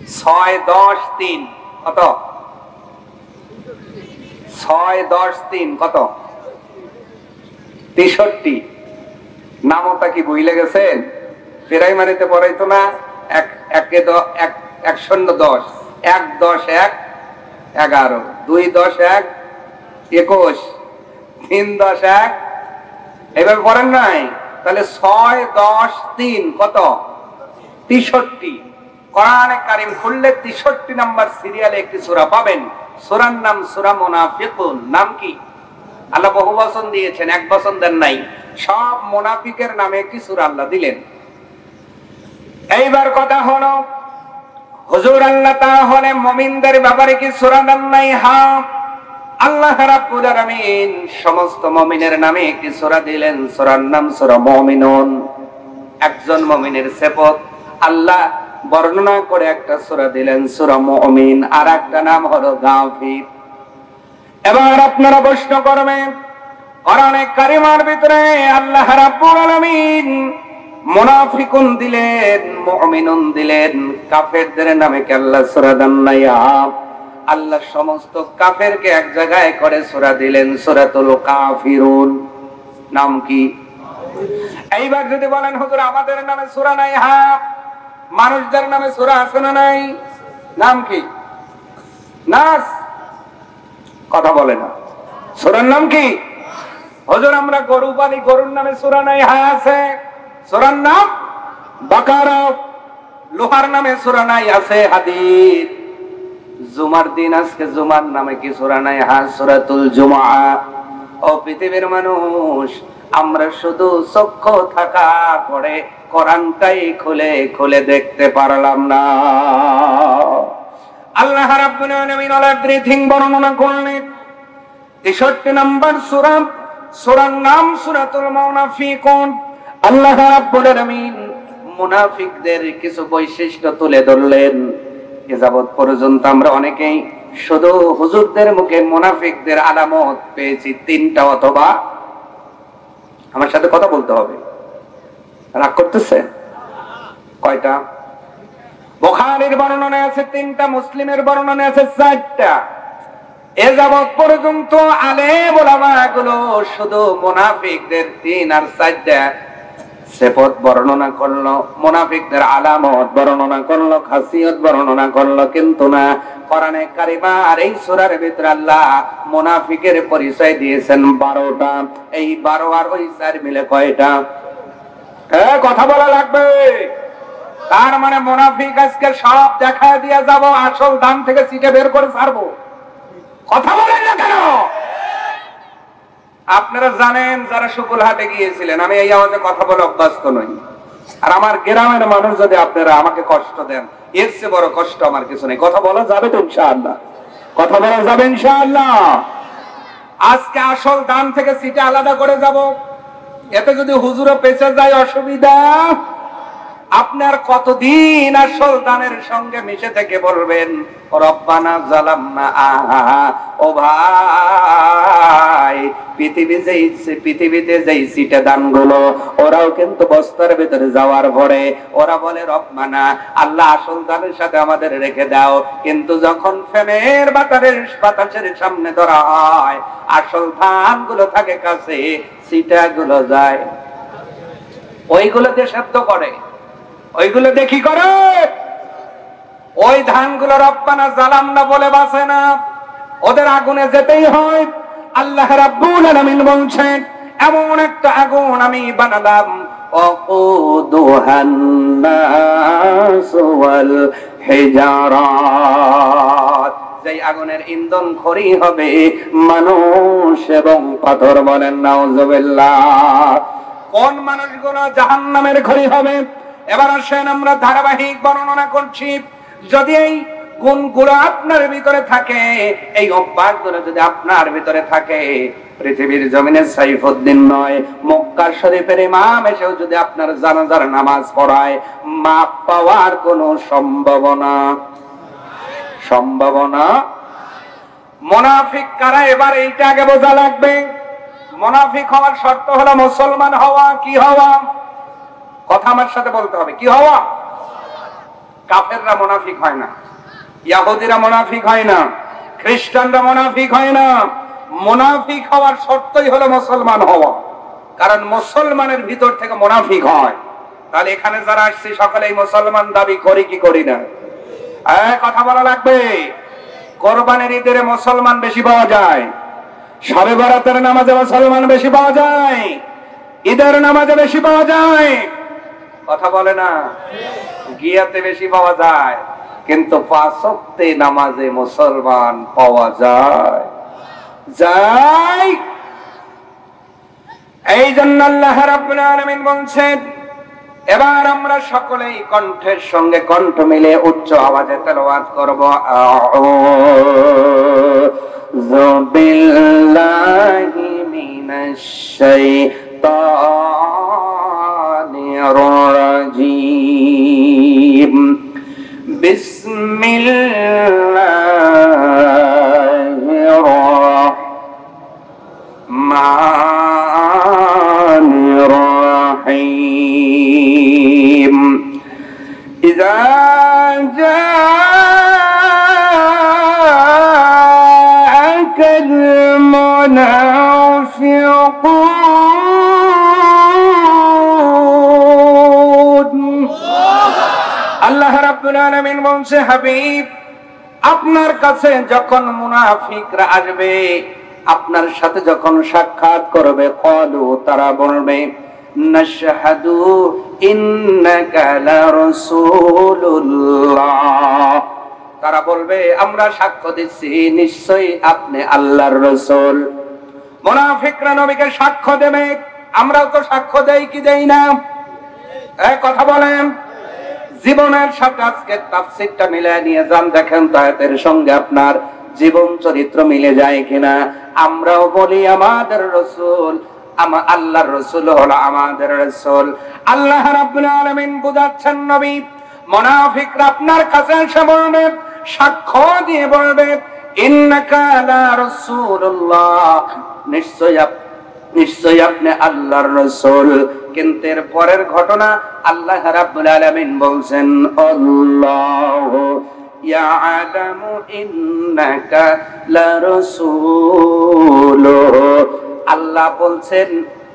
6 10 3 কত? 6 10 3 কত? 63। নামটা কি ভুলে গেছেন? প্রাইমারিতে পড়াইতো না? 1 0 10, 1 10 1 11, 2 10 1 21, 3 10 1, এভাবে পড়েন নাই? তাহলে 6 10 3 কত? 63। কোরআনে কারীম খুললে 63 নাম্বার সিরিয়ালে একটি সূরা পাবেন। সূরার নাম সূরা মুনাফিকুন। নাম কি? আল্লাহ বহু বচন দিয়েছেন, এক বচন দেন নাই। সব মুনাফিকের নামে একটি সূরা আল্লাহ দিলেন। এইবার কথা হলো, হুজুর আল্লাহ তাহলে মুমিনদের ব্যাপারে কি সূরা দেন নাই? হ্যাঁ, আল্লাহ রাব্বুল আলামিন সমস্ত মুমিনের নামে একটি সূরা দিলেন। সূরার নাম সূরা মুমিনুন। একজন মুমিনের সিফত আল্লাহ বর্ণনা করে একটা সূরা দিলেন সূরা মুমিন, আর একটা নাম হলো গাফির। এবার আপনারা প্রশ্ন করবেন, কোরআনে কারিমার ভিতরে আল্লাহ রাব্বুল আলামিন মুনাফিকুন দিলেন, মুমিনুন দিলেন, কাফেরদের নামে কি আল্লাহ সূরা দেন নাই? আল্লাহ সমস্ত কাফেরকে এক জায়গায় করে সূরা দিলেন, সূরাতুল কাফিরুন। নাম কি? এইবার যদি বলেন হুজুর আমাদের নামে সূরা নাই, হ্যাঁ মানুষদের নামে সূরা আছে না নাই? নাম কি? নাস। কথা বলে না। সূরার নাম কি? হুজুর আমরা গরু পালি, গরুর নামে সূরা নাই? হ্যাঁ আছে। সূরার নাম বাকারা। লোহার নামে সূরা নাই? আছে। হাদিদ। জুমার দিন আজকে জুমার নামে কি সূরা নাই? হ্যাঁ সূরাতুল জুমআ। ও পৃথিবীর মানুষ, আমরা শুধু চক্ষু থাকা পড়ে কোরআনটাই খুলে খুলে দেখতে পারলাম না। আল্লাহ রাব্বুল আলামিন অল এভরিথিং বর্ণনা করলেন। 63 নম্বর সূরা, সূরার নাম সূরাতুল মুনাফিকুন। আল্লাহ রাব্বুল আলামিন মুনাফিকদের কিছু বৈশিষ্ট্য তুলে ধরলেন। এ যাবৎ পর্যন্ত আমরা অনেকেই শুধু হুজুরদের মুখে মুনাফিকদের আলামত পেয়েছি 3টা, অথবা আমার সাথে কথা বলতে হবে, রাগ করতেছে? কয়টা? বুখারীর বর্ণনায় আছে 3টা, মুসলিমের বর্ণনায় আছে 4টা। এ যাবৎ পর্যন্ত আলেম ওলামা গুলো শুধু মুনাফিকদের 3 আর 4টা সিফত বর্ণনা করলো, মুনাফিকদের আলামত বর্ণনা করলো, খাসিয়ত বর্ণনা করলো, কিন্তু না, কোরআনে কারিমার এই সূরার ভিতরে আল্লাহ মুনাফিকের পরিচয় দিয়েছেন 12টা। এই 12 আর ওই 4 মিলে কয়টা? কথা বলা লাগবে। তার মানে মুনাফিক আজকে সব দেখায় দিয়ে যাব, আসল দাম থেকে সিটে বের করে ছাড়বো। কথা বলেন না কেন? আপনারা জানেন, যারা শুকুলহাটে গিয়েছিলেন, আমি এই আওয়াজে কথা বলে অভ্যস্ত নই। আর আমার গ্রামের মানুষ যদি আপনারা আমাকে কষ্ট দেন, এর চেয়ে বড় কষ্ট আমার কিছু নেই। কথা বলা যাবে তো ইনশাআল্লাহ? কথা বলা যাবে ইনশাআল্লাহ? আজকে আসল দাম থেকে সিটে আলাদা করে যাব। এতে যদি হুজুরও পেছে যায় অসুবিধা। আপনার কতদিন আসল দানের সঙ্গে মিশে থেকে বলবেন রব্বানা জালামনা, ও ভাই পৃথিবীতে যেই সিটে দানগুলো, ওরাও কিন্তু বস্তার ভিতরে যাওয়ার পরে ওরা বলে রব্বানা, আল্লাহ আসল দানের সাথে আমাদের রেখে দাও। কিন্তু যখন ফ্যানের বাতাসের সামনে ধরা হয়, আসল ধানগুলো থাকে কাছে, সিটাগুলো যায় ওইগুলো দিয়ে সেদ্ধ করে, ওইগুলো দেখি করে। ওই ধানগুলো রব্বানা জালামনা বলে বাঁচে না, ওদের আগুনে যেতেই হয়। আল্লাহ রাব্বুল আলামিন বলছেন, এমন একটা আগুন আমি বানালাম, ওয়াকুদুহান নাস ওয়াল হিজারাত, যেই আগুনের ইন্ধন খড়ি হবে মানুষ এবং পাথর। বলেন নাউজুবিল্লাহ। কোন মানুষগুলো জাহান্নামের খড়ি হবে? এবার আসেন আমরা ধারাবাহিক বর্ণনা করছি। যদি এই গুণগুলো আপনার ভিতরে থাকে, এই অভ্যাসগুলো যদি আপনার ভিতরে থাকে, পৃথিবীর জমিনে সাইফুদ্দিন নয়, মক্কা শরীফের ইমাম এসেও যদি আপনার জানাজার নামাজ পড়ায়, মাপ পাওয়ার কোনো সম্ভাবনা। মুনাফিক কারা? এবার এইটা আগে বোঝা লাগবে। মুনাফিক হওয়ার শর্ত হলো মুসলমান হওয়া। কি হওয়া? কথা আমার সাথে বলতে হবে। কি হওয়া? কাফেররা মুনাফিক হয় না, ইহুদিরা মুনাফিক হয় না, খ্রিস্টানরা মুনাফিক হয় না। মুনাফিক হওয়ার শর্তই হলো মুসলমান হওয়া, কারণ মুসলমানের ভিতর থেকে মুনাফিক হয়। তাহলে এখানে যারা আসছে সকলেই মুসলমান দাবি করি কি করি না? কথা বলা লাগবে। কোরবানির ঈদের মুসলমান বেশি পাওয়া যায়, শবে বরাতের নামাজে মুসলমান বেশি পাওয়া যায়, ঈদের নামাজে বেশি পাওয়া যায়, কথা বলে না, গিয়াতে বেশি পাওয়া যায়, কিন্তু পাঁচ ওয়াক্তে নামাজে মুসলমান পাওয়া যায় যায়। এই জন্য আল্লাহ রাব্বুল আলামিন বলছেন, এবার আমরা সকলেই কণ্ঠের সঙ্গে কণ্ঠ মিলে উচ্চ আওয়াজে তেলাওয়াত করব। আউযু বিল্লাহি মিনাশ শাইতানির রাজীম। বিসমিল্লাহির রাহমানির রাহিম। ইযা জাআকাল মুনাফিকুন। আল্লাহ রাব্বুল আলামিন বলছে, হাবিব আপনার কাছে যখন মুনাফিকরা আসবে, আপনার সাথে যখন সাক্ষাৎ করবে, ক্বালু তারা বলবে, নাশহাদু ইন্নাকা লারাসূলুল্লাহ। তারা বলবে আমরা সাক্ষ্য দিচ্ছি নিশ্চয়ই আপনি আল্লাহর রাসূল। মুনাফিকরা নবীকে সাক্ষ্য দেবে, আমরাও তো সাক্ষ্য দেই কি দেই না? কথা বলেন। জীবনের সাথে আজকে তাফসীরটা মিলিয়ে নিয়ে যান, দেখেন তো আয়াতের সঙ্গে আপনার জীবন চরিত্র মিলে যায় কিনা। আমরাও বলি আমাদের রাসূল, আল্লাহর রাসূল হলো আমাদের রাসূল। আল্লাহ রাব্বুল আলামিন বুঝাচ্ছেন নবী, মুনাফিকরা আপনার কাছে এসে বলবে, সাক্ষ্য দিয়ে বলবে, ইন্নাকা লা রাসূলুল্লাহ, নিশ্চয়ই আপনি আল্লাহর রাসূল। কিন্তু এর পরের ঘটনা আল্লাহ রাব্বুল আলামিন বলছেন, আল্লাহু ইয়ালামু ইন্নাকা লারাসূলুহু। আল্লাহ বলছেন,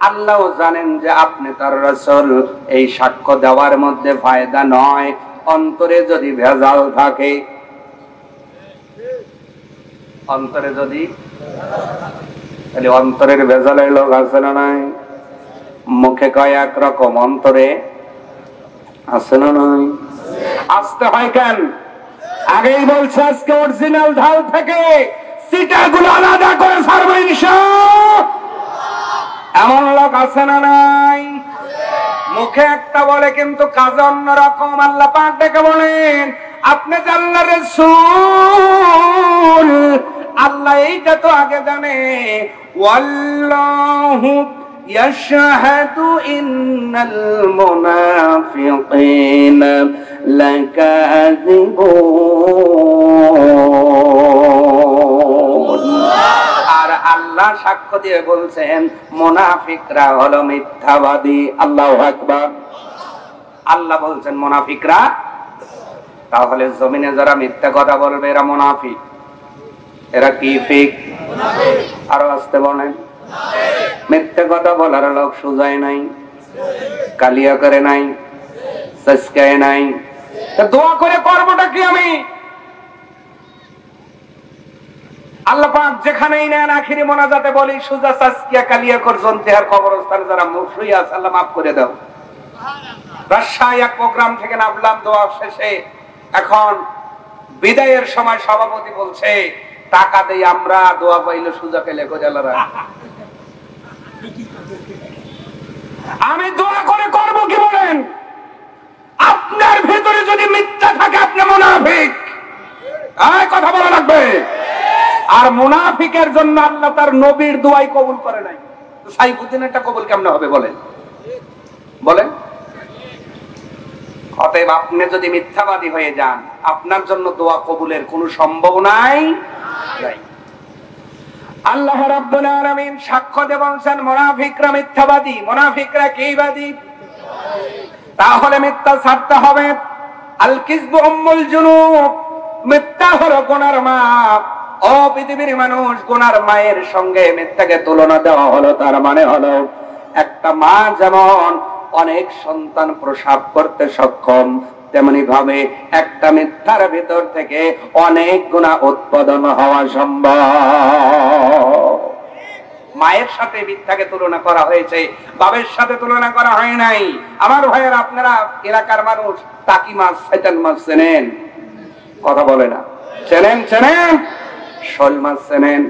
আল্লাহও জানেন যে আপনি তার রাসূল। এই সাক্ষ্য দেওয়ার মধ্যে ফায়দা নয়, অন্তরে যদি ভেজাল থাকে, অন্তরে যদি, তাহলে অন্তরের ভেজালের লোক আছে না নাই? মুখে কয় একরকম, অন্তরে আছে না নাই? আসতে হয় কেন? আগেই বলছে আজকে অরিজিনাল ঢাল থেকে সিটাগুলো আলাদা করে ছাড়বো ইনশাআল্লাহ। এমন লোক আছে না নাই? মুখে একটা বলে কিন্তু কাজে অন্যরকম। আল্লাহ পাক ডেকে বলেন, আপনি যে আল্লাহর রাসূল, আল্লাহ এইটা তো আগে জানে। ওয়াল্লাহু ইয়াশহাদু ইন্নাল মুনাফিকিনা লাকাযিবুন। আর আল্লাহ সাক্ষ্য দিয়ে বলছেন মুনাফিকরা হলো মিথ্যাবাদী। আল্লাহু আকবার। আল্লাহ বলছেন মুনাফিকরা। তাহলে জমিনে যারা মিথ্যা কথা বলবে এরা মুনাফিক। এরা কি ফিক? আরো আসতে বলেন। মিথ্যা কথা বলার লোক সুজায় নাই, কালিয়া করে নাই, সাসকায় নাই। দোয়া করে করবোটা কি আমি? আল্লাহ পাক যেখানেই নেন আখিরি মোনাজাতে বলি, সুজা সাসকিয়া কালিয়া করজন তেহার কবরস্থানে যারা মুফরি আছে আল্লাহ মাফ করে দাও। রাজশাহী এক প্রোগ্রাম থেকে নামলাম দোয়া শেষে, এখন বিদায়ের সময় সভাপতি বলছে টাকা দেই আমরা, দোয়া পাইলে সুজাকে লেখো জেলারা। আমি দোয়া করে করব কি বলেন? আপনার ভিতরে যদি মিথ্যা থাকে আপনি মুনাফিক। এই কথা বলা লাগবে। আর মুনাফিকের জন্য আল্লাহ তার নবীর দোয়াই কবুল করে নাই। সাইফুদ্দিনেরটা কবুল কেমনে হবে বলেন? বলেন। অতএব আপনি যদি মিথ্যাবাদী হয়ে যান, আপনার জন্য দোয়া কবুলের কোনো সম্ভাবনাই নাই। আল্লাহ রাব্বুল আলামিন সাক্ষ্য দিয়ে বলছেন মুনাফিকরা মিথ্যাবাদী। মুনাফিকরা কি বাদী? তাহলে মিথ্যা ছাড়তে হবে। আল কিযবু উম্মুল জুনুব, মিথ্যা হলো গুনার মা। ও পৃথিবীর মানুষ, গুনার মায়ের সঙ্গে মিথ্যাকে তুলনা দেওয়া হলো। তার মানে হলো একটা মা যেমন অনেক সন্তান প্রসব করতে সক্ষম, তেমনি ভাবে একটা মিথ্যার ভিতর থেকে অনেক গুনাহ উৎপাদন হওয়া সম্ভব। মায়ের সাথে মিথ্যাকে তুলনা করা হয়েছে, বাবার সাথে তুলনা করা হয় নাই। আমার ভাইয়ের, আপনারা এলাকার মানুষ টাকি মাছ, শয়তান মাছ চেনেন? কথা বলে না। চেনেন? চেনেন? শোল মাছ চেনেন?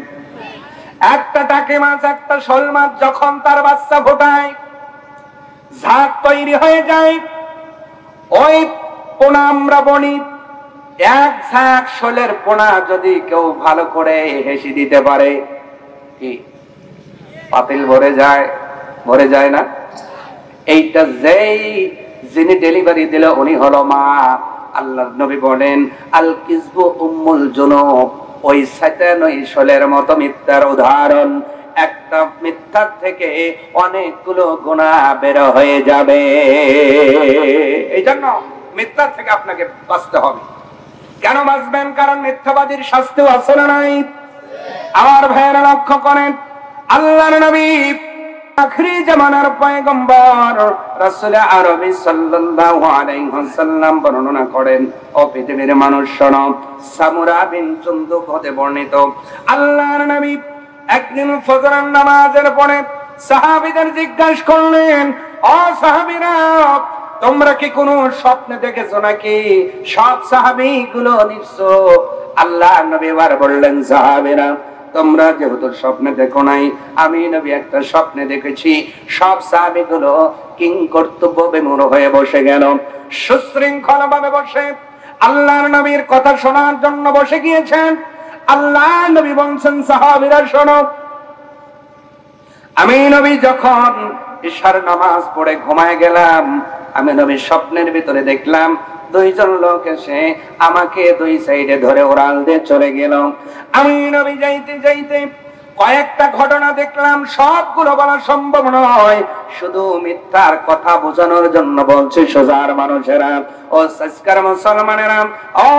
একটা টাকি মাছ, একটা শোল মাছ যখন তার বাচ্চা ফোটায়, ঝাঁক তৈরি হয়ে যায়। ওই পোনা আমরা বলি, এক ঝাঁক শোলের পোনা যদি কেউ ভালো করে হেসে দিতে পারে, কি পাতিল ভরে যায়? ভরে যায় না? এইটা যিনি ডেলিভারি দিল উনি হলো মা। আল্লাহর নবী বলেন, আল কিযবু উম্মুল জুনুব, ওই শয়তান, ওই শোলের মতো মিথ্যার উদাহরণ। একটা মিথ্যার থেকে অনেকগুলো গুনাহ বের হয়ে যাবে। এই জন্য মিথ্যার থেকে আপনাকে বাঁচতে হবে। কেন বাঁচবেন? কারণ মিথ্যাবাদীর শাস্তিও আছে না নাই? আমার ভাইয়েরা লক্ষ্য করেন, আল্লাহর নবী আখিরি জামানার পয়গম্বর রাসূল আরবি সাল্লাল্লাহু আলাইহি ওয়াসাল্লাম বর্ণনা করেন, ও পৃথিবীর মানুষ শোনো, সামুরা বিন জুনদুব হতে বর্ণিত, আল্লাহর নবী একদিন ফজরের নামাজের পরে সাহাবীদের জিজ্ঞাসা করলেন, ও সাহাবীরা, তোমরা কি কোনো স্বপ্নে দেখেছো নাকি? সব সাহাবীগুলো নিশ্চুপ। আল্লাহর নবী এবার বললেন, সাহাবীরা, তোমরা যেহেতু স্বপ্নে দেখো নাই, আমি নবী একটা স্বপ্নে দেখেছি। সব সাহাবীগুলো কিং কর্তব্য বিমূঢ় হয়ে বসে গেল, সুশৃঙ্খল ভাবে বসে আল্লাহর নবীর কথা শোনার জন্য বসে গিয়েছেন। আল্লাহর নবী বলছেন, সাহাবীরা শোনো, আমি নবী যখন ইশার নামাজ পড়ে ঘুমায় গেলাম, আমি নবী স্বপ্নের ভিতরে দেখলাম দুইজন লোক এসে আমাকে দুই সাইডে ধরে ওড়াল দিয়ে চলে গেল। আমি নবী যাইতে যাইতে কয়েকটা ঘটনা দেখলাম, সবগুলো বলা সম্ভব নয়, শুধু মিথ্যার কথা বোঝানোর জন্য বলছে সোজার মানুষেরা। ও সাজকার মুসলমানেরা, ও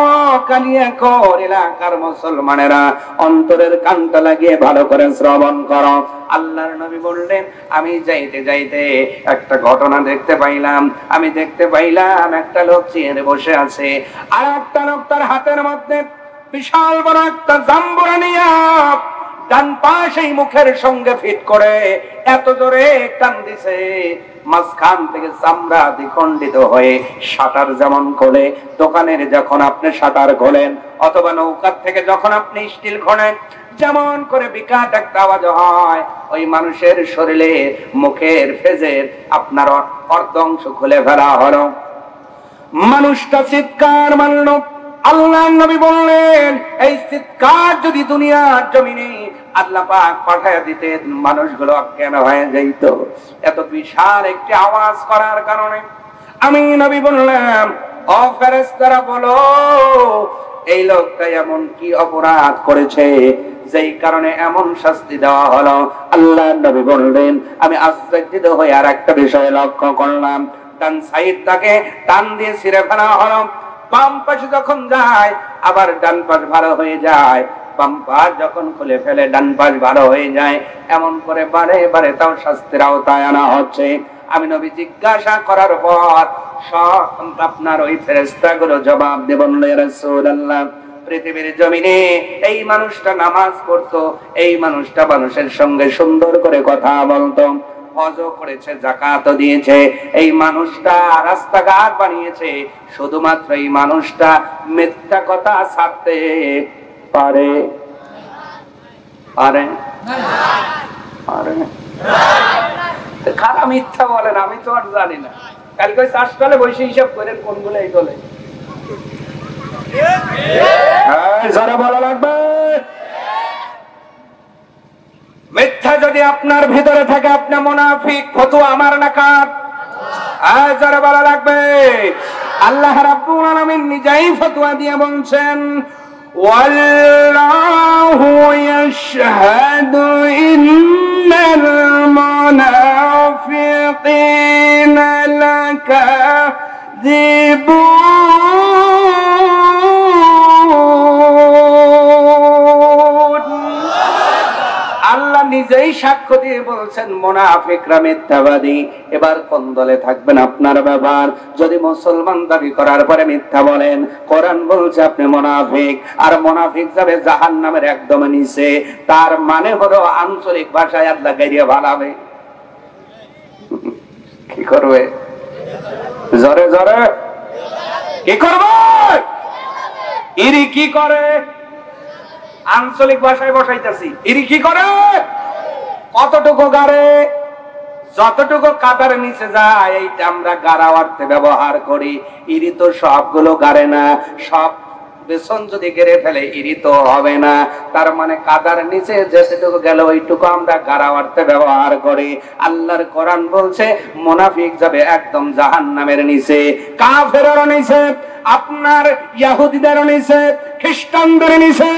কালিয়াকোর এলাকার মুসলমানেরা, অন্তরের কানটা লাগিয়ে ভালো করে শ্রবণ করো। আল্লাহর নবী বললেন, আমি যাইতে যাইতে একটা ঘটনা দেখতে পাইলাম। আমি দেখতে পাইলাম একটা লোক চেয়ারে বসে আছে, আর একটা লোক তার হাতের মধ্যে বিশাল বড় একটা জাম্বুরা নিয়ে ডান পাশে মুখের সঙ্গে ফিট করে এত জোরে টান দিছে, মাঝখান থেকে চামড়া দ্বিখণ্ডিত হয়ে শাটার যেমন খোলে, দোকানের যখন আপনি শাটার খোলেন অথবা নৌকার থেকে যখন আপনি স্টিল খোলেন, যেমন করে বিকট একটা আওয়াজ হয়, ওই মানুষের শরীরে মুখের ফেজের আপনার অর্ধাংশ খুলে ফেলা হলো। মানুষটা চিৎকার মারল। আল্লাহর নবী বললেন, এই চিৎকার যদি দুনিয়ার জমিনে আল্লাহ পাক পাঠায় দিতেন, মানুষগুলো অজ্ঞান হয়ে যেত। এত বিশাল একটি আওয়াজ করার কারণে আমি নবী বললাম, ও ফেরেশতারা বলো, এই লোকটা এমন কি অপরাধ করেছে যেই কারণে এমন শাস্তি দেওয়া হলো? আল্লাহর নবী বললেন, আমি আশ্চর্যিত হয়ে আর একটা বিষয় লক্ষ্য করলাম, ডান সাইডটাকে টান দিয়ে ছিঁড়ে ফেলা হলো। বাম পাশে যখন যায় আবার ডান পাশ ভালো হয়ে যায়, বাম পাশ যখন খুলে ফেলে ডান পাশ ভালো হয়ে যায়, এমন করে বারে বারে তাও শাস্তির আওতায় আনা হচ্ছে। আমি নবী জিজ্ঞাসা করার পর সব আপনার ওই ফেরেশতাগুলো জবাব দিয়ে বলল, ইয়া রাসূলুল্লাহ, পৃথিবীর জমিনে এই মানুষটা নামাজ পড়তো, এই মানুষটা মানুষের সঙ্গে সুন্দর করে কথা বলতো, হজও করেছে, যাকাতও দিয়েছে, এই মানুষটা রাস্তাঘাট বানিয়েছে, শুধুমাত্র এই মানুষটা মিথ্যা কথা ছাড়তে পারে পারে পারে খারাপ মিথ্যা বলেন, আমি তো আর জানি না। কালকে চাষকালে বসে হিসাব করেন কোনগুলো এই দলে যারা ভালো লাগবে। মিথ্যা যদি আপনার ভিতরে থাকে, আপনি মুনাফিক। ফতোয়া আমার না কার? যারা ভালো লাগবে। আল্লাহ রাব্বুল আলামিন নিজেই ফতোয়া দিয়ে বলছেন, ওয়াল্লাহু ইয়াশহাদু ইন্নাল মুনাফিকিনা লাকাযিবুন। নিজেই সাক্ষ্য দিয়ে বলছেন মুনাফিকরা মিথ্যাবাদী। এবার কোন দলে থাকবেন আপনার ব্যাপার। যদি মুসলমান দাবি করার পরে মিথ্যা বলেন, কোরআন বলছে আপনি মুনাফিক। আর মুনাফিক যাবে জাহান্নামের একদম নিচে। তার মানে হলো আঞ্চলিক ভাষায় আল্লাহ গাইরিয়া ভালাবে। কি করবে? জোরে জোরে কি করবে? ইরি কি করে? আঞ্চলিক ভাষায় বসাইতেছি। ইরি কি করে? কতটুকু গাড়ে? যতটুকু কাদার নিচে যায় এইটা আমরা গাড়া অর্থে ব্যবহার করি। ইরি তো সবগুলো গাড়ে না, সব বেসন যদি গেড়ে ফেলে ইরি তো হবে না। তার মানে কাদার নিচে যেটুকু গেল ওইটুকু আমরা গাড়া অর্থে ব্যবহার করি। আল্লাহর কোরআন বলছে মুনাফিক যাবে একদম জাহান্নামের নিচে, কাফেরের নিচে, আপনার ইহুদিদের নিচে, খ্রিস্টানদের নিচে।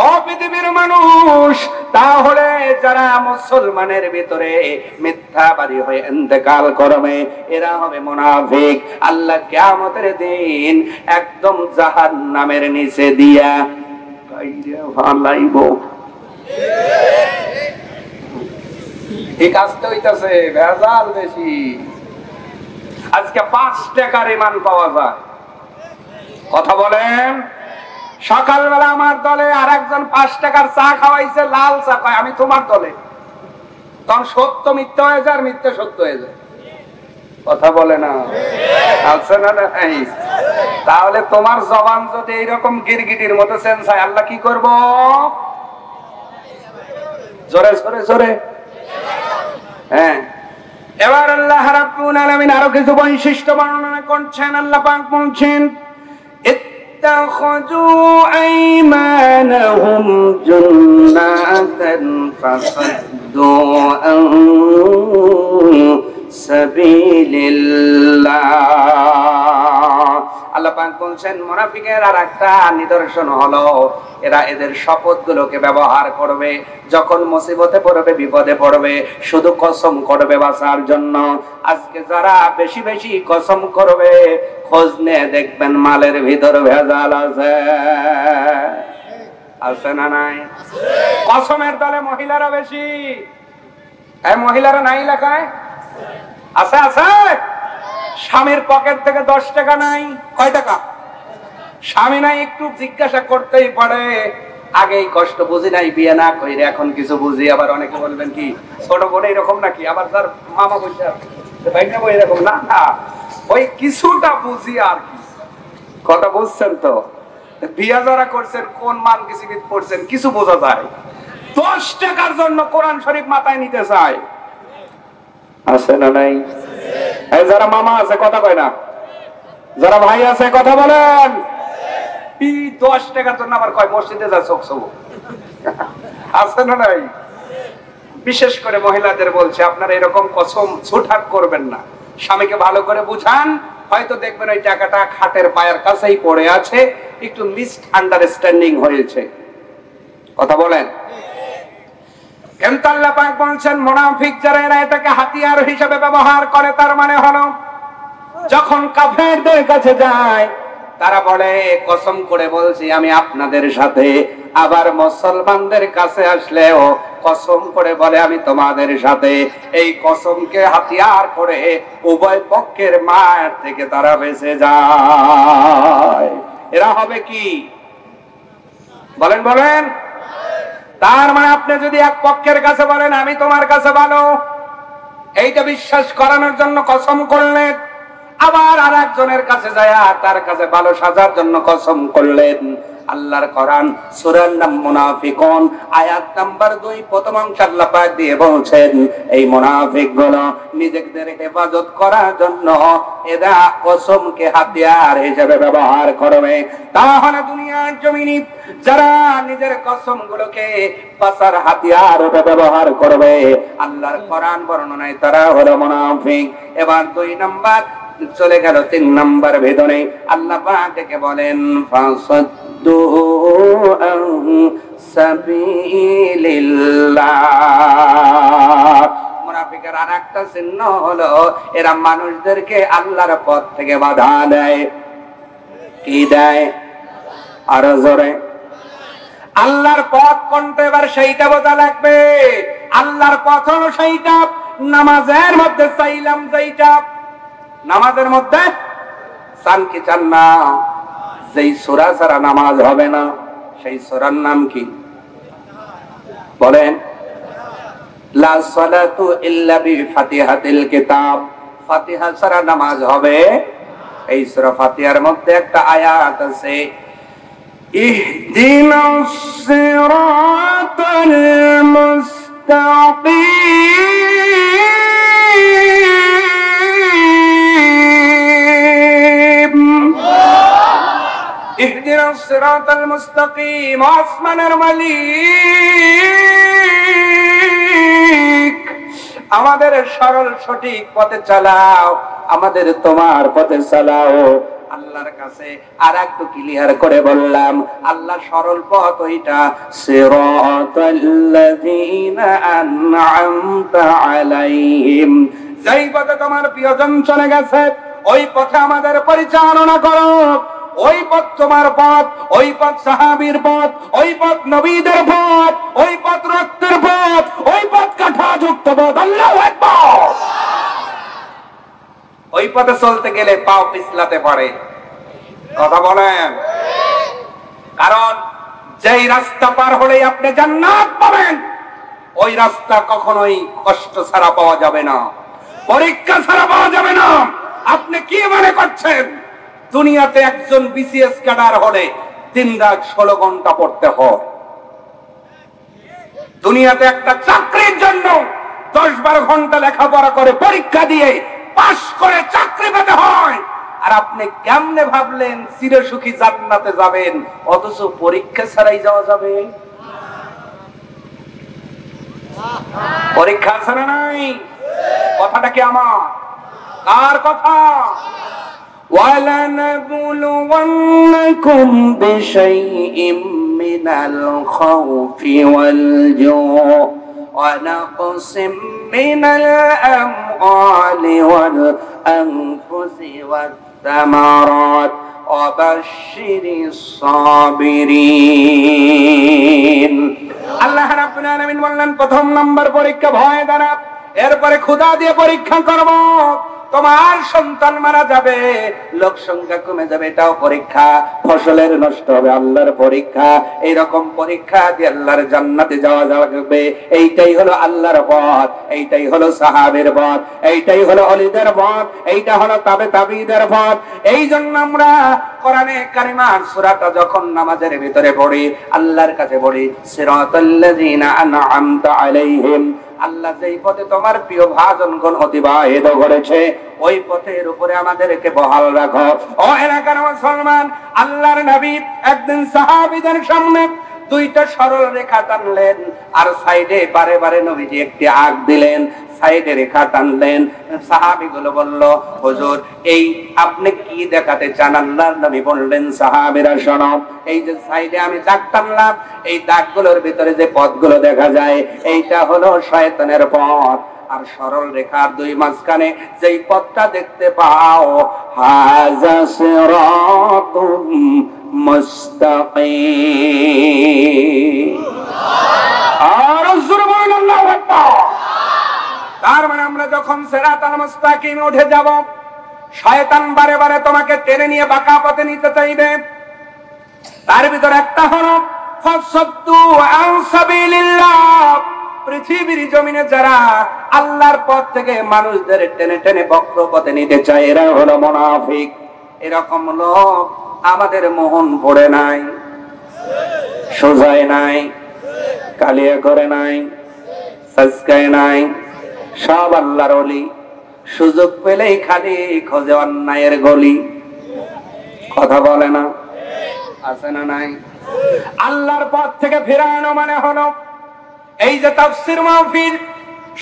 ও পৃথিবীর মানুষ, তাহলে যারা মুসলমানের ভিতরে মিথ্যাবাদী হয়ে ইন্তেকাল করবে এরা হবে মুনাফিক। আল্লাহ কিয়ামতের দিন একদম জাহান্নামের নিচে দিয়া কাইরে ভালাইব। ঠিক আসতে হইতাছে, ভেজাল বেশি। আজকে 5 টাকার ইমান পাওয়া যায়। কথা বলেন। সকালবেলা আমার দলে আর একজন 5 টাকার চা খাওয়াইছে, লাল চা, কয় আমি তোমার দলে। তখন সত্য মিথ্যা হয়ে যায়, আর মিথ্যা সত্য হয়ে যায়। কথা বলে না, আছে না নাই? তাহলে তোমার জবান যদি এইরকম গিরগিটির মতো চেঞ্জ হয়, আল্লাহ কি করবো? জোরে জোরে জোরে। হ্যাঁ, এবার আল্লাহ রাব্বুল আলামিন আরো কিছু বৈশিষ্ট্য বর্ণনা করছেন। আল্লাহ পাক বলছেন اتخذوا أيمانهم جنة فصدوا عن سبيل الله। আল্লাহ পাক বলছেন মুনাফিকের আর একটা নিদর্শন হলো এরা এদের শপথগুলোকে ব্যবহার করবে যখন মুসিবতে পড়বে, বিপদে পড়বে, শুধু কসম করবে বাঁচার জন্য। আজকে যারা বেশি বেশি কসম করবে, খোঁজ নিয়ে দেখবেন মালের ভিতর ভেজাল আছে। আছে না নাই? কসমের দলে মহিলারা বেশি। এই মহিলারা নাই লেখায়? আছে আছে। স্বামীর পকেট থেকে 10 টাকা নাই, কয় টাকা? স্বামী নাই, একটু জিজ্ঞাসা করতেই পারে। আগেই কষ্ট বুঝি নাই, বিয়ে না কইরে এখন কিছু বুঝি। আবার অনেকে বলবেন কি ছোট বোন এরকম নাকি? আবার তার মামা বলছে ভাইটা বই এরকম না, না ওই কিছুটা বুঝি আর কি। কথা বুঝছেন তো? বিয়ে যারা করছেন, কোন মান কিছু পড়ছেন, কিছু বোঝা যায়। 10 টাকার জন্য কোরআন শরীফ মাথায় নিতে চায়। আছে না নাই? যারা মামা আছে কথা কয় না, যারা ভাই আছে কথা বলেন। 10 টাকার জন্য আবার কয় মসজিদে যা চোখ চোখ। আছে না নাই? বিশেষ করে মহিলাদের বলছে আপনারা এরকম কসম ছুটহাট করবেন না। স্বামীকে ভালো করে বুঝান। হয়তো দেখবেন ওই টাকাটা খাটের পায়ের কাছেই পড়ে আছে, একটু মিস আন্ডারস্ট্যান্ডিং হয়েছে। কথা বলেন। কিন্তু আল্লাহ পাক বলছেন মুনাফিক যারা এরা এটাকে হাতিয়ার হিসেবে ব্যবহার করে। তার মানে হলো যখন কাফেরদের কাছে যায় তারা বলে কসম করে বলছি আমি আপনাদের সাথে। আবার মুসলমানদের কাছে আসলেও কসম করে বলে আমি তোমাদের সাথে। এই কসমকে হাতিয়ার করে উভয় পক্ষের মার থেকে তারা বেঁচে যায়। এরা হবে কি বলেন বলেন? তার মানে আপনি যদি এক পক্ষের কাছে বলেন আমি তোমার কাছে ভালো, এইটা বিশ্বাস করানোর জন্য কসম করলেন, আবার আর একজনের কাছে যায় তার কাছে ভালো সাজার জন্য কসম করলেন। আল্লাহর কোরআন সূরার নাম মুনাফিকুন, আয়াত নাম্বার 2 প্রথম অংশ আল্লাহ পাক দিয়ে বলছেন এই মুনাফিকগুলো নিজেদের হেফাজত করার জন্য এরা কসমকে হাতিয়ার হিসেবে ব্যবহার করবে। তাহলে দুনিয়ার জমিনে যারা নিজের কসমগুলোকে বাঁচার হাতিয়ার রূপে ব্যবহার করবে, আল্লাহর কোরআন বর্ণনায় তারা হলো মুনাফিক। এবার 2 নাম্বার চলে গেল, 3 নাম্বার ভেতরে আল্লাহ পাক ডেকে বলেন ফাসাদ্দু আন সাবিলিল্লাহ। মুনাফিকের আরেকটা চিহ্ন হলো এরা মানুষদেরকে আল্লাহর পথ থেকে বাধা দেয়। কি দেয়? আরো জোরে। আল্লাহর পথ কোনটা এবার সেইটা বোঝা লাগবে। আল্লাহর পথ হলো সেইটা। নামাজের মধ্যে চাইলাম যেইটা, নামাজের মধ্যে চান কি চান না? যেই সূরা ছাড়া নামাজ হবে না সেই সূরার নাম কি বলেন? লা সালাতু ইল্লা বিফাতিহাতিল কিতাব, ফাতিহা ছাড়া নামাজ হবে। এই সূরা ফাতিহার মধ্যে একটা আয়াত আছে, ইহদিনাস সিরাতাল মুস্তাকিম, ইহদিনাস সিরাতাল মুস্তাকিম, আসমানের মালিক আমাদের সরল সঠিক পথে চালাও, আমাদের তোমার পথে চালাও। আল্লাহর কাছে আর একটু ক্লিয়ার করে বললাম, আল্লাহ সরল পথ ওইটা, সিরাতাল্লাযীনা আন'আমতা আলাইহিম, যেই পথে তোমার প্রিয়জন চলে গেছে ওই পথে আমাদের পরিচালনা করো। ওই পথ তোমার পথ, ওই পথ সাহাবীর পথ, ওই পথ নবীদের পথ, ওই পথ রক্তের পথ, ওই পথ কাঠাযুক্ত পথ। আল্লাহু আকবার। ওই পথে চলতে গেলে পাও পিছলাতে পারে, কথা বলেন। কারণ যেই রাস্তা পার হলেই আপনি জান্নাত পাবেন, ওই রাস্তা কখনোই কষ্ট ছাড়া পাওয়া যাবে না, পরীক্ষা ছাড়া পাওয়া যাবে না। আপনি কি মনে করছেন দুনিয়াতে একজন বিসিএস ক্যাডার হলে দিন রাত 16 ঘন্টা পড়তে হয়? দুনিয়াতে একটা চাকরির জন্য 10-12 ঘন্টা লেখাপড়া করে পরীক্ষা দিয়ে পাশ করে চাকরি পেতে হয়। আর আপনি কেমনে ভাবলেন চিরসুখী জান্নাতে যাবেন, অথচ পরীক্ষা ছাড়াই যাওয়া যাবে? পরীক্ষা ছাড়া নাই। কথাটা কি আমার? কার কথা? وَلَنَبْلُوَنَّكُمْ بِشَيْءٍ مِّنَ الْخَوْفِ وَالْجُوعِ وَنَقْصٍ مِّنَ الْأَمْوَالِ وَالْأَنفُسِ وَالثَّمَرَاتِ وَبَشِّرِ الصَّابِرِينَ। আল্লাহ রাব্বুল আলামিন বললেন, প্রথম নাম্বার পরীক্ষা ভয় দ্বারা, এরপরে ক্ষুধা দিয়ে পরীক্ষা করব। তোমার সন্তান মারা যাবে, লোক সংখ্যা কমে যাবে, এটাও পরীক্ষা। ফসলের নষ্ট হবে, আল্লাহর পরীক্ষা। এইরকম পরীক্ষা দিয়ে আল্লাহর জান্নাতে যাওয়া যাবে। এইটাই হলো আল্লাহর পথ, এইটাই হলো সাহাবের পথ, এইটাই হলো ওলিদের পথ, এইটা হলো তাবিঈদের পথ। এই জন্য আমরা কোরআনে কারিমার সূরাটা যখন নামাজের ভিতরে পড়ি, আল্লাহর কাছে পড়ি, সিরাতাল্লাযীনা আন'আমতা আলাইহিম, আল্লাহ যেই পথে তোমার প্রিয় ভাজনগণ অতিবাহিত করেছে ওই পথের উপরে আমাদেরকে বহাল রাখো। ও এলাকার মুসলমান, আল্লাহর নবী একদিন সাহাবীদের সামনে দুইটা সরল রেখা টানলেন, আর সাইডে বারে বারে নবীজি একটি আগ দিলেন, সাইডে রেখা টানলেন। সাহাবীগুলো বলল, হুজুর এই আপনি কি দেখাতে চান? আল্লাহর নবী বললেন, সাহাবীরা শোনো, এই যে সাইডে আমি দাগ টানলাম, এই দাগগুলোর ভিতরে যে পথগুলো দেখা যায় এইটা হলো শয়তানের পথ। আর সরল রেখার দুই মাঝখানে যেই পথটা দেখতে পাও, হাযা সিরাতুম মুস্তাকিম। আর জোরে বলেন আল্লাহু আকবার। তার মানে আমরা যখন সিরাতাল মুস্তাকিমে উঠে যাব, শয়তান বারে বারে তোমাকে টেনে নিয়ে বাঁকা পথে নিতে চাইবে। তার ভিতর একটা হলো ফাসাদ্দু আন সাবিলিল্লাহ, পৃথিবীর জমিনে যারা আল্লাহর পথ থেকে মানুষদের টেনে টেনে বক্র পথে নিতে চায়, এরা হলো মুনাফিক। এরকম লোক আমাদের মোহন পড়ে নাই, সোজায় নাই, কালিয়া করে নাই, সাজকায় নাই, সব আল্লাহর ওলি। সুযোগ পেলেই খালি খোঁজে অন্যায়ের গলি। কথা বলে না? আছে না নাই? আল্লাহর পথ থেকে ফেরানো মানে হলো এই যে তাফসীর মাহফিল,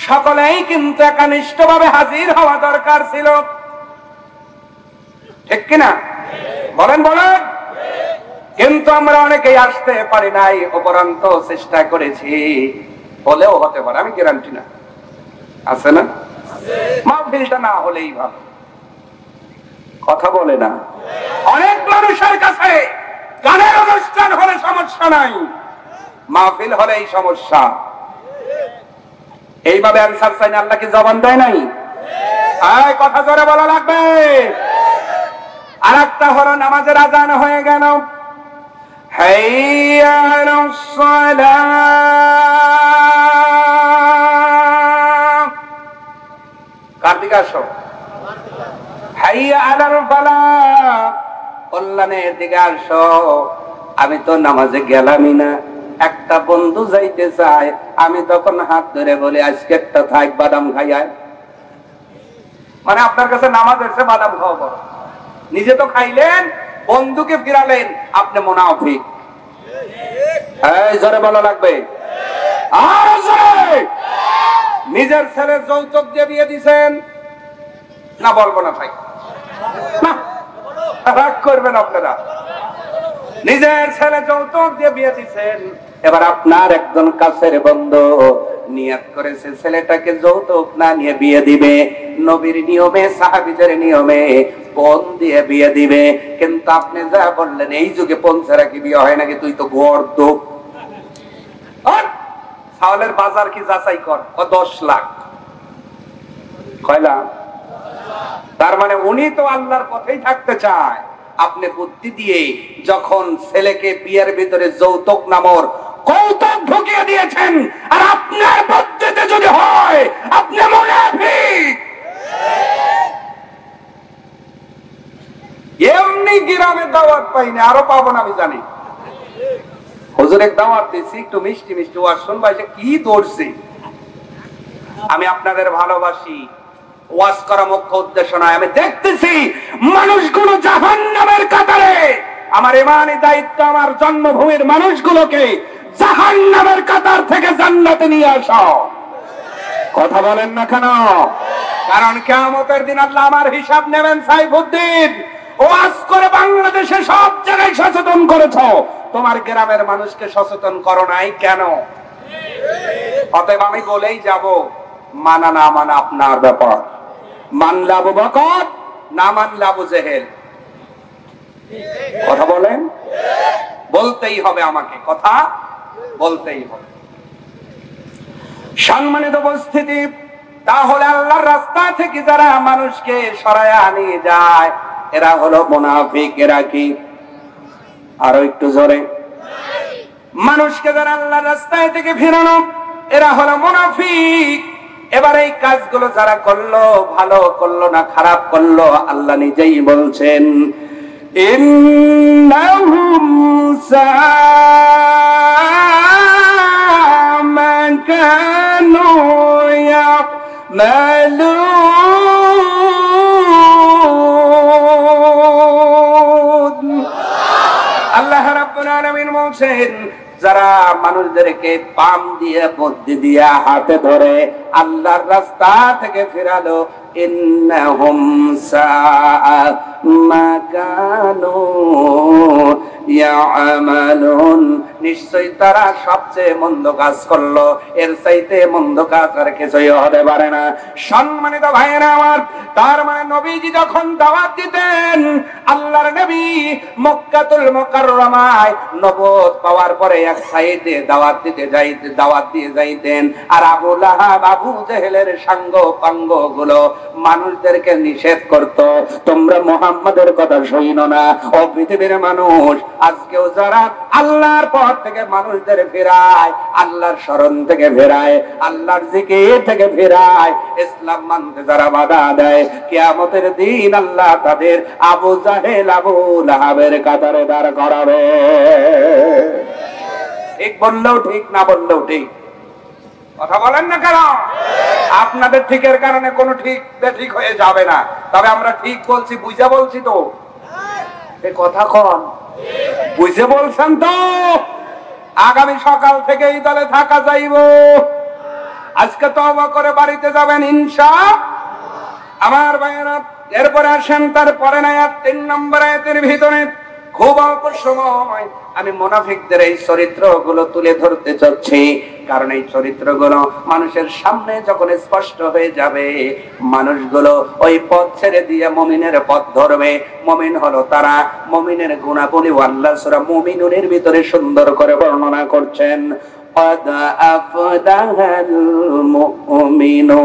সকলেই কিন্তু একনিষ্ঠভাবে হাজির হওয়া দরকার ছিল, ঠিক কিনা? বলেন বলেন। কিন্তু আমরা অনেকেই আসতে পারি নাই, উপরন্ত চেষ্টা করেছি, হলেও হতে পারে, আমি গ্যারান্টি না। আছে না? মাহফিলটা না হলেই ভালো। কথা বলে না? অনেক মানুষের কাছে গানের অনুষ্ঠান হলে সমস্যা নাই, মাহফিল হলেই সমস্যা। এইভাবে আনসার চাই না, আল্লাহ কি জবান দেয় নাই? কথা জোরে বলা লাগবে। আর একটা হলো নামাজের আজান হয়ে গেল, হাইয়া আলাস সালাহ, কার দিকে আসো? হাইয়া আলাল ফালাহ, কল্যাণের দিকে আসো। আমি তো নামাজে গেলামই না, একটা বন্ধু যাইতে চায়, আমি তখন হাত ধরে বলি আজকে একটা থাক, বাদাম খাইয়ায়। মানে আপনার কাছে নামাজ এসে বাদাম খাওয়া বড়, নিজে তো খাইলেন, বন্ধুকে ফিরালেন, আপনি মুনাফিক। এই জোরে বলা লাগবে। আর জোরে। নিজের ছেলের যৌতুক দিয়ে বিয়ে দিছেন না? বলবো না ভাই, না রাগ করবেন আপনারা। নিজের ছেলে যৌতুক দিয়ে বিয়ে দিছেন, এবার আপনার একজন কাছের বন্ধু নিয়ত করেছে ছেলেটাকে যৌতুক না নিয়ে বিয়ে দিবে, নবীর নিয়মে, সাহাবীদের নিয়মে পণ দিয়ে বিয়ে দিবে। কিন্তু আপনি যা বললেন, এই যুগে পণ ছাড়া কি বিয়ে হয় নাকি? তুই তো গর্দ। চাউলের বাজার কি যাচাই কর, 10 লাখ। কয় লাখ? তার মানে উনি তো আল্লাহর পথেই থাকতে চায়। আপনি বুদ্ধি দিয়ে যখন ছেলেকে বিয়ের ভিতরে যৌতুক নামর কৌতুক ঢুকিয়ে দিয়েছেন, আর আপনার বুদ্ধিতে যদি হয় আপনি মুনাফিক। এমনি গ্রামে দাওয়াত পাইনি, আরো পাবো না আমি জানি। হুজুরের দাওয়াত দিচ্ছি, একটু মিষ্টি মিষ্টি ওয়াজ শুনবা, কি দৌড়ছি। আমি আপনাদের ভালোবাসি, ওয়াজ করা মুখ্য উদ্দেশ্য নয়। আমি দেখতেছি মানুষগুলো জাহান্নামের কাতারে। আমার ইমানি দায়িত্ব আমার জন্মভূমির মানুষগুলোকে জাহান্নামের কাতার থেকে জান্নাতে নিয়ে আসো। কথা বলেন না কেন? কারণ কিয়ামতের দিন আল্লাহ আমার হিসাব নেবেন। সাইফুদ্দিন ওয়াজ করে বাংলাদেশে সব জায়গায় সচেতন করেছো, তোমার গ্রামের মানুষকে সচেতন করো নাই কেন? অতএব আমি বলেই যাব, মানা না মানা আপনার ব্যাপার। মানলে আবু বকর, না মানলে আবু জেহেল। কথা বলেন, বলতেই হবে, আমাকে কথা বলতেই হবে। সম্মানিত উপস্থিতি, তাহলে আল্লাহর রাস্তা থেকে যারা মানুষকে সরায়া নিয়ে যায়, এরা হলো মুনাফিক। এরা কি? আরো একটু জোরে। মানুষকে যারা আল্লাহর রাস্তায় থেকে ফেরানো, এরা হলো মুনাফিক। এবার এই কাজগুলো যারা করলো, ভালো করলো না খারাপ করলো, আল্লাহ নিজেই বলছেন, ইন্নাহুম সাআ মা কানু ইয়ামালুন। আল্লাহ রাব্বুল আলামিন বলছেন, যারা মানুষদেরকে পাম দিয়ে, বুদ্ধি দিয়ে হাতে ধরে আল্লাহর রাস্তা থেকে ফেরালো, ইন্নাহুম সাআ মা কানু ইয়ামালুন, নিশ্চয়ই তারা সবচেয়ে মন্দ কাজ করলো, এর চাইতে মন্দ কাজ আর কিছুই হতে পারে না। সম্মানিত ভাইয়েরা আমার, তার মানে নবীজি যখন দাওয়াত দিতেন, আল্লাহর নবী মক্কাতুল মুকাররমায় নবুয়ত পাওয়ার পরে এক সাইডে দাওয়াত দিয়ে যাইতেন, আর আবু লাহাব, আবু জেহেলের সাঙ্গ পাঙ্গ গুলো মানুষদেরকে নিষেধ করত, তোমরা মুহাম্মাদের কথা শুনো না। ও পৃথিবীর মানুষ, আজকেও যারা আল্লাহর পথ থেকে মানুষদের ফেরায়, আল্লাহর শরণ থেকে ফেরায়, আল্লাহর জিকির থেকে ফেরায়, ইসলাম মানতে যারা বাধা দেয়, কিয়ামতের দিন আল্লাহ তাদের আবু জাহেল, আবু লাহাবের কাতারে দাঁড় করাবে। ঠিক বললেও ঠিক, না বললেও ঠিক। কথা বলেন না কেন? আপনাদের ঠিকের কারণে কোনো ঠিক বেঠিক হয়ে যাবে না। তবে আমরা ঠিক বলছি, বুঝে বলছি তো। এই কথা কন, বুঝে বলছেন তো? আগামী সকাল থেকে এই দলে থাকা যাইব। আজকে তওবা করে বাড়িতে যাবেন ইনশাআল্লাহ। আমার ভাইয়েরা, এরপরে আসেন তারপরে আয়াত 3 নম্বর আয়াতের ভিতরে খুব অল্প সময় আমি মুনাফিকদের এই চরিত্রগুলো তুলে ধরতে চাচ্ছি, কারণ এই চরিত্রগুলো মানুষের সামনে যখন স্পষ্ট হয়ে যাবে, মানুষগুলো ওই পথ ছেড়ে দিয়ে মুমিনের পথ ধরবে। মুমিন হলো তারা, মুমিনের গুণাবলী আল্লাহ সূরা মুমিনুনের ভিতরে সুন্দর করে বর্ণনা করছেন। قد أفلح المؤمنون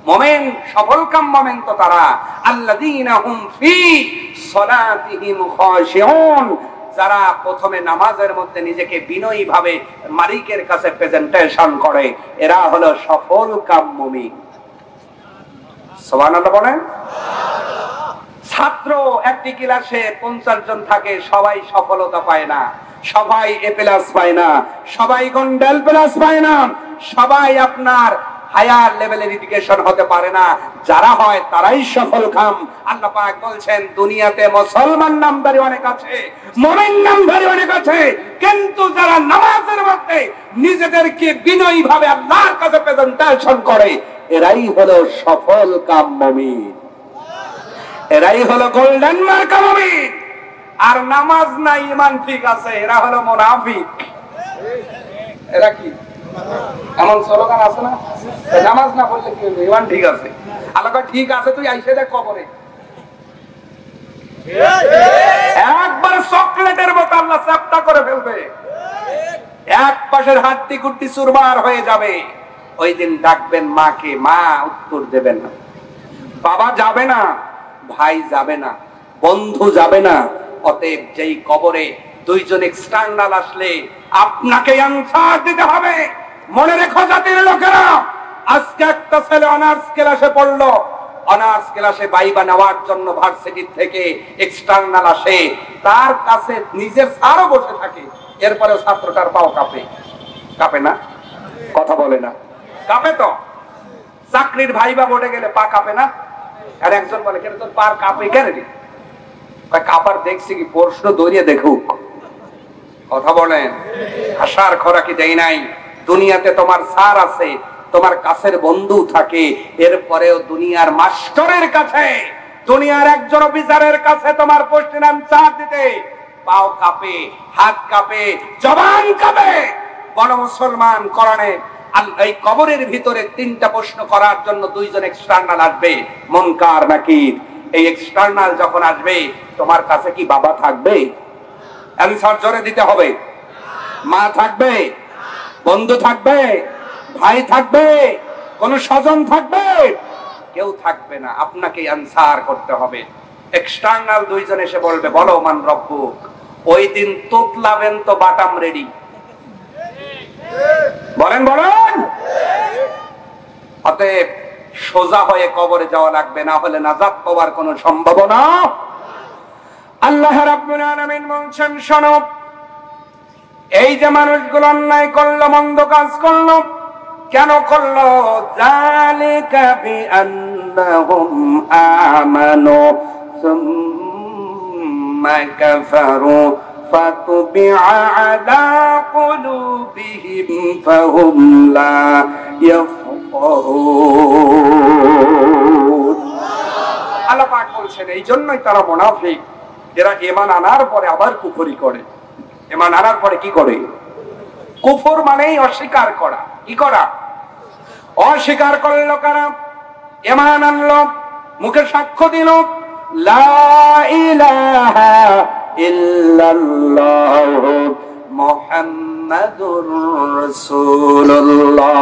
মুমিন সফলকাম মুমিন তো তারা আল্লাযীনা হুম ফি সলাতিহিম খাশিউন, যারা প্রথমে নামাজের মধ্যে নিজেকে বিনয়ী ভাবে মালিকের কাছে প্রেজেন্টেশন করে, এরা হলো সফলকাম মুমিন। সুবহানাল্লাহ বলেন। ছাত্র একটি ক্লাসে 50 জন থাকে, সবাই সফলতা পায় না, সবাই এ প্লাস পায় না, সবাই গোল্ডেন প্লাস পায় না, সবাই আপনার হায়ার লেভেলের এডুকেশন হতে পারে না। যারা হয় তারাই সফল কাম। আল্লাহ পাক বলছেন দুনিয়াতে মুসলমান নামধারী অনেক আছে, মুমিন নামধারী অনেক আছে, কিন্তু যারা নামাজের মধ্যে নিজেদেরকে বিনয়ী ভাবে আল্লাহর কাছে প্রেজেন্টেশন করে, এরাই হলো সফল কাম মুমিন, এরাই হলো গোল্ডেন মার্কা মুমিন। আর নামাজ নাই ঈমান ঠিক আছে, এরা হলো মুনাফিক। এরা কি এমন স্লোগান আছে না, নামাজ না পড়লে কি হবে, ঈমান ঠিক আছে। আল্লাহ কয় ঠিক আছে, তুই আইসা দেখ কবরে। একবার চকলেটের মতো আল্লাহ চ্যাপ্টা করে ফেলবে, এক পাশের হাড্ডি গুড্ডি চুরমার হয়ে যাবে। ওই দিন ডাকবেন মাকে, মা উত্তর দেবেন না, বাবা যাবে না, ভাই যাবে না, বন্ধু যাবে না। অতএব যেই কবরে দুইজন এক্সটার্নাল আসলে আপনাকে আনসার দিতে হবে। মনে রেখো জাতির লোকেরা, আজকে একটা ছেলে অনার্স ক্লাসে পড়লো, অনার্স ক্লাসে বাইবা নেওয়ার জন্য ভার্সিটি থেকে এক্সটার্নাল আসে, তার কাছে নিজের স্যারও বসে থাকে, এরপরে ছাত্রটার পাও কাঁপে, কাঁপে না? কথা বলে না, কাঁপে তো। চাকরির ভাইবা বোর্ডে গেলে পা কাঁপে না? আর একজন বলে কেন তোর পা কাঁপে কেন রে? কাঁপার দেখছি কি, প্রশ্ন দৌড়িয়ে দেখুক। কথা বলেন। আশার খোরাকি দেই নাই। দুনিয়াতে তোমার স্যার আছে, তোমার কাছের বন্ধু থাকে, এরপরেও দুনিয়ার মাস্টারের কাছে, দুনিয়ার একজন অফিসারের কাছে তোমার পোস্টের নাম চাপ দিতে পাও কাঁপে, হাত কাঁপে, জবান কাঁপে। বড় মুসলমান কোরআনে এই কবরের ভিতরে 3টা প্রশ্ন করার জন্য দুইজন এক্সটার্নাল আসবে, মুনকার নাকির। এই এক্সটার্নাল যখন আসবে, তোমার কাছে কি বাবা থাকবে? অ্যানসার জোরে দিতে হবে। মা থাকবে? বন্ধু থাকবে? ভাই থাকবে? কোন স্বজন থাকবে? কেউ থাকবে না, আপনাকে অ্যানসার করতে হবে। এক্সটার্নাল দুইজন এসে বলবে বলো মান রব্বুক। ওই দিন তোতলাবেন তো বাটাম রেডি। বলেন বলেন। অতএব সোজা হয়ে কবরে যাওয়া লাগবে, না হলে নাজাত পাওয়ার কোনো সম্ভাবনা। আল্লাহ রাব্বুল আলামিন বলছেন শোনো, এই যে মানুষগুলো অন্যায় করলো, মন্দ কাজ করলো, কেন করলো? যালিকা বিআন্নাহুম আমানু সুম্মা কাফারু ফাতুবিআ আলা কুলুবিহিম ফাহুম লা ইয়াফকাহুন। আল্লাহ পাক বলছেন এই জন্যই তারা মুনাফিক, এরা ঈমান আনার পরে আবার কুফরি করে। ঈমান আনার পরে কি করে? কুফর মানেই অস্বীকার করা। কি করা? অস্বীকার করলো কারা? ঈমান আনলো, মুখে সাক্ষ্য দিল লা ইলাহা ইল্লাল্লাহু মুহাম্মাদুর রাসূলুল্লাহ।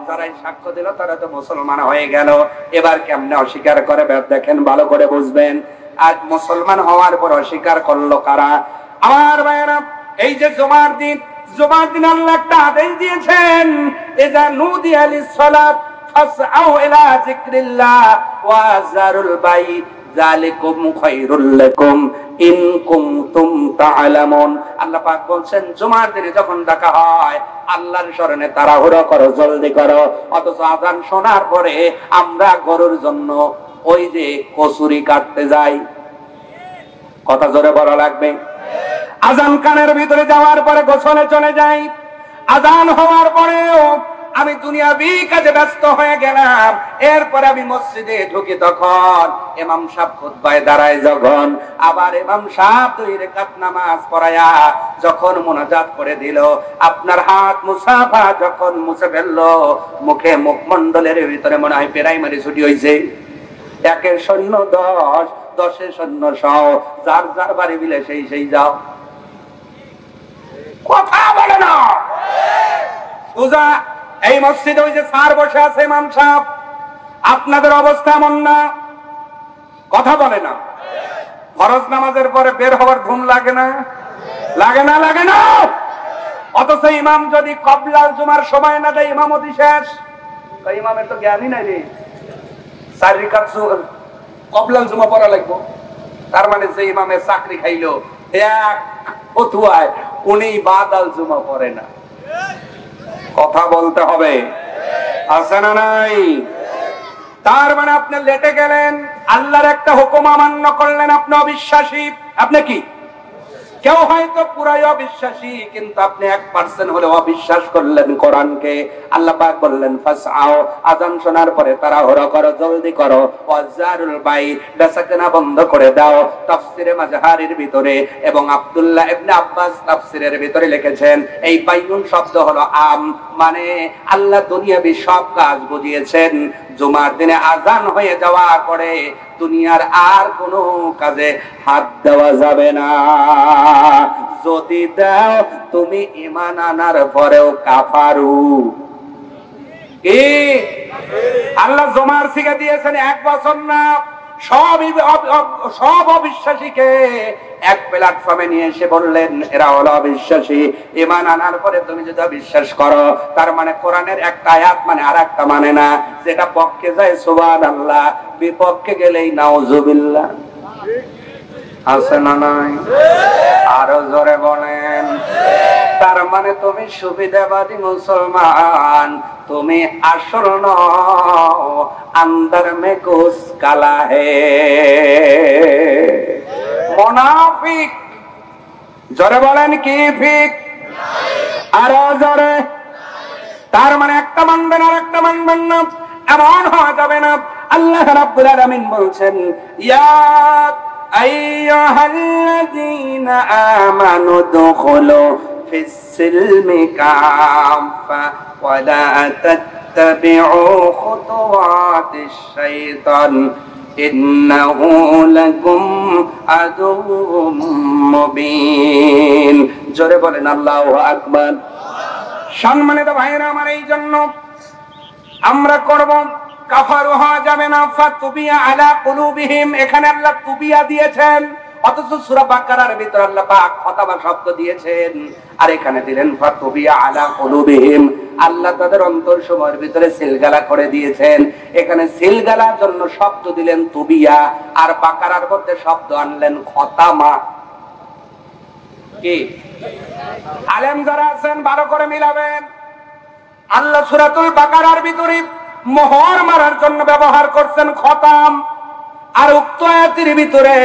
তারাই সাক্ষ্য দিল, তারা তো মুসলমান হয়ে গেল। এবার কেমনে অস্বীকার করে দেখেন, ভালো করে বুঝবেন। আজ মুসলমান হওয়ার পর অস্বীকার করলো কারা? আমার ভাইয়েরা, এই যে জুমার দিন, জুমার দিন আল্লাহ একটা আদেশ দিয়েছেন, ইযা নুদিয়া লিস-সালাত ফাসআউ ইলা যিকরিল্লাহ ওয়া যারুল বাই যালিকুম খায়রুল লাকুম ইন কুনতুম তা'লামুন। আল্লাহ পাক বলছেন জুমার দিনে যখন ডাকা হয়, আল্লাহর শরণে তাড়াহুড়ো করো, জলদি করো। অথচ আযান শোনার পরে আমরা গরুর জন্য ওই যে কচুরি কাটতে যাই। কথা জোরে বলা লাগবে। আযান কানের ভিতরে যাওয়ার পরে গোসলে চলে যাই। আযান হওয়ার পরেও আমি দুনিয়াবি কাজে ব্যস্ত হয়ে গেলাম। এরপরে আমি মসজিদে ঢুকি, তখন ইমাম সাহেব খুতবায় দাঁড়ায় যখন, আবার ইমাম সাহেব 2 রাকাত নামাজ পড়ায়া যখন মুনাজাত করে দিল, আপনার হাত মুসাফা যখন মুছে ফেললো, মুখে মুখমণ্ডলের ভিতরে মনে হয় প্রাইমারি ছুটি হয়েছে। 1-এর সৈন্য 10, 10-এর সৈন্য 100, যার যার বাড়ি মিলে সেই যাও। কথা বলে না। পূজা এই মসজিদে ওই যে স্যার বসে আছে ইমাম সাহেব, আপনাদের অবস্থা এমন না, কথা বলে না। ফরজ নামাজের পরে বের হওয়ার ঘুম লাগে না? লাগে না? লাগে না। অথচ ইমাম যদি কবলাল জুমার সময় না দেয় ইমামতি শেষ। ইমামের তো জ্ঞানই নাই রে, 4 রাকাত কবলাল জুমা পড়া লাগবে। তার মানে যে ইমামের চাকরি খাইলো এক ফতুয়ায় উনি বাদাল জুমা পড়ে না। কথা বলতে হবে, আছে না নাই? তার মানে আপনি লেটে গেলেন, আল্লাহর একটা হুকুম অমান্য করলেন, আপনি অবিশ্বাসী। আপনি কি? কেউ হয়তো পুরাই অবিশ্বাসী, কিন্তু আপনি 1% হলে অবিশ্বাস করলেন কোরআনকে। আল্লাহ পাক বললেন ফাসআও, আযান শোনার পরে তাড়াহুড়ো করো, জলদি করো। ওয়াজারুল বাই, বেচাকেনা বন্ধ করে দাও। তাফসিরে মাজহারির ভিতরে এবং আব্দুল্লাহ ইবনে আব্বাস তাফসিরের ভিতরে লিখেছেন এই বাইউন শব্দ হলো আম, মানে আল্লাহ দুনিয়াবি সব কাজ বুঝিয়েছেন। জুমার দিনে আযান হয়ে যাওয়ার পরে দুনিয়ার আর কোনো কাজে হাত দেওয়া যাবে না। যদি দাও তুমি ঈমান আনার পরেও কাফারু। কি আল্লাহ জুমার শিখে দিয়েছেন 1 বছর না, সব অবিশ্বাসীকে এক প্ল্যাটফর্মে নিয়ে এসে বললেন এরা হলো অবিশ্বাসী। ঈমান আনার পরে তুমি যদি অবিশ্বাস করো, তার মানে কোরআনের একটা আয়াত মানে আর একটা মানে না। যেটা পক্ষে যায় সুবহানাল্লাহ, বিপক্ষে গেলেই নাউজুবিল্লাহ। আছে না নাই? আরো জোরে বলেন। তার মানে তুমি সুবিধাবাদী মুসলমান, তুমি আসল নও, अंदर में कुछ काला है। মুনাফিক। জোরে বলেন কি ফিক? আরো জোরে। তার মানে একটা মানবেন আর একটা মানবেন না, এমন হওয়া যাবে না। আল্লাহ রাব্বুল আলামিন বলছেন ইয়া আইয়ুহাল্লাযীনা আমানু দুখুলু ফিস সিলমি কাফা ওয়া লা তাত্তাবিউ খুতুওয়াতিশ শাইতান ইন্নাহু লাকুম আদুউম মুবিন। জোরে বলেন আল্লাহু আকবার। সম্মানিত ভাইরা আমার, এই জন্য আমরা করব কাফারু হওয়া যাবে না। ফাতুবিয়া আলা কুলুবিহিম, এখানে আল্লাহ তুবিয়া দিয়েছেন, অথচ সূরা বাকারার ভিতর আল্লাহ পাক খতাবা শব্দ দিয়েছেন, আর এখানে দিলেন ফাতুবিয়া আলা কুলুবিহিম। আল্লাহ তাদের অন্তরসমূহের ভিতরে সিলগালা করে দিয়েছেন। এখানে সিলগালার জন্য শব্দ দিলেন তুবিয়া, আর বাকারার মধ্যে শব্দ আনলেন খতামা। কি আলেম যারা আছেন ভালো করে মিলাবেন। আল্লাহ সূরাতুল বাকারার ভিতরে মোহর মারার জন্য ব্যবহার করছেন খতাম, আর উক্ত আয়াতের ভিতরে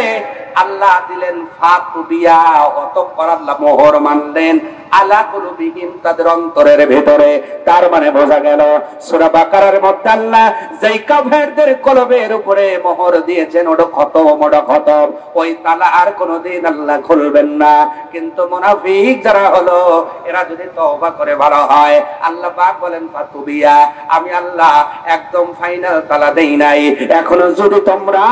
আল্লাহ দিলেন ফাতুবিয়া, অতঃপর আল্লাহ মোহর মানলেন আলা কুলুবিহিম, তাদের অন্তরের ভিতরে। তার মানে বোঝা গেল সূরা বাকারার মধ্যে আল্লাহ যেই কাফেরদের কলবের উপরে মোহর দিয়েছেন ওটা খতম, ওই তালা আর কোনোদিন আল্লাহ খুলবেন না। কিন্তু মুনাফিক যারা হলো, এরা যদি তওবা করে ভালো হয়, আল্লাহ পাক বলেন ফাতুবিয়া, আমি আল্লাহ একদম ফাইনাল তালা দেই নাই, এখনো যদি তোমরা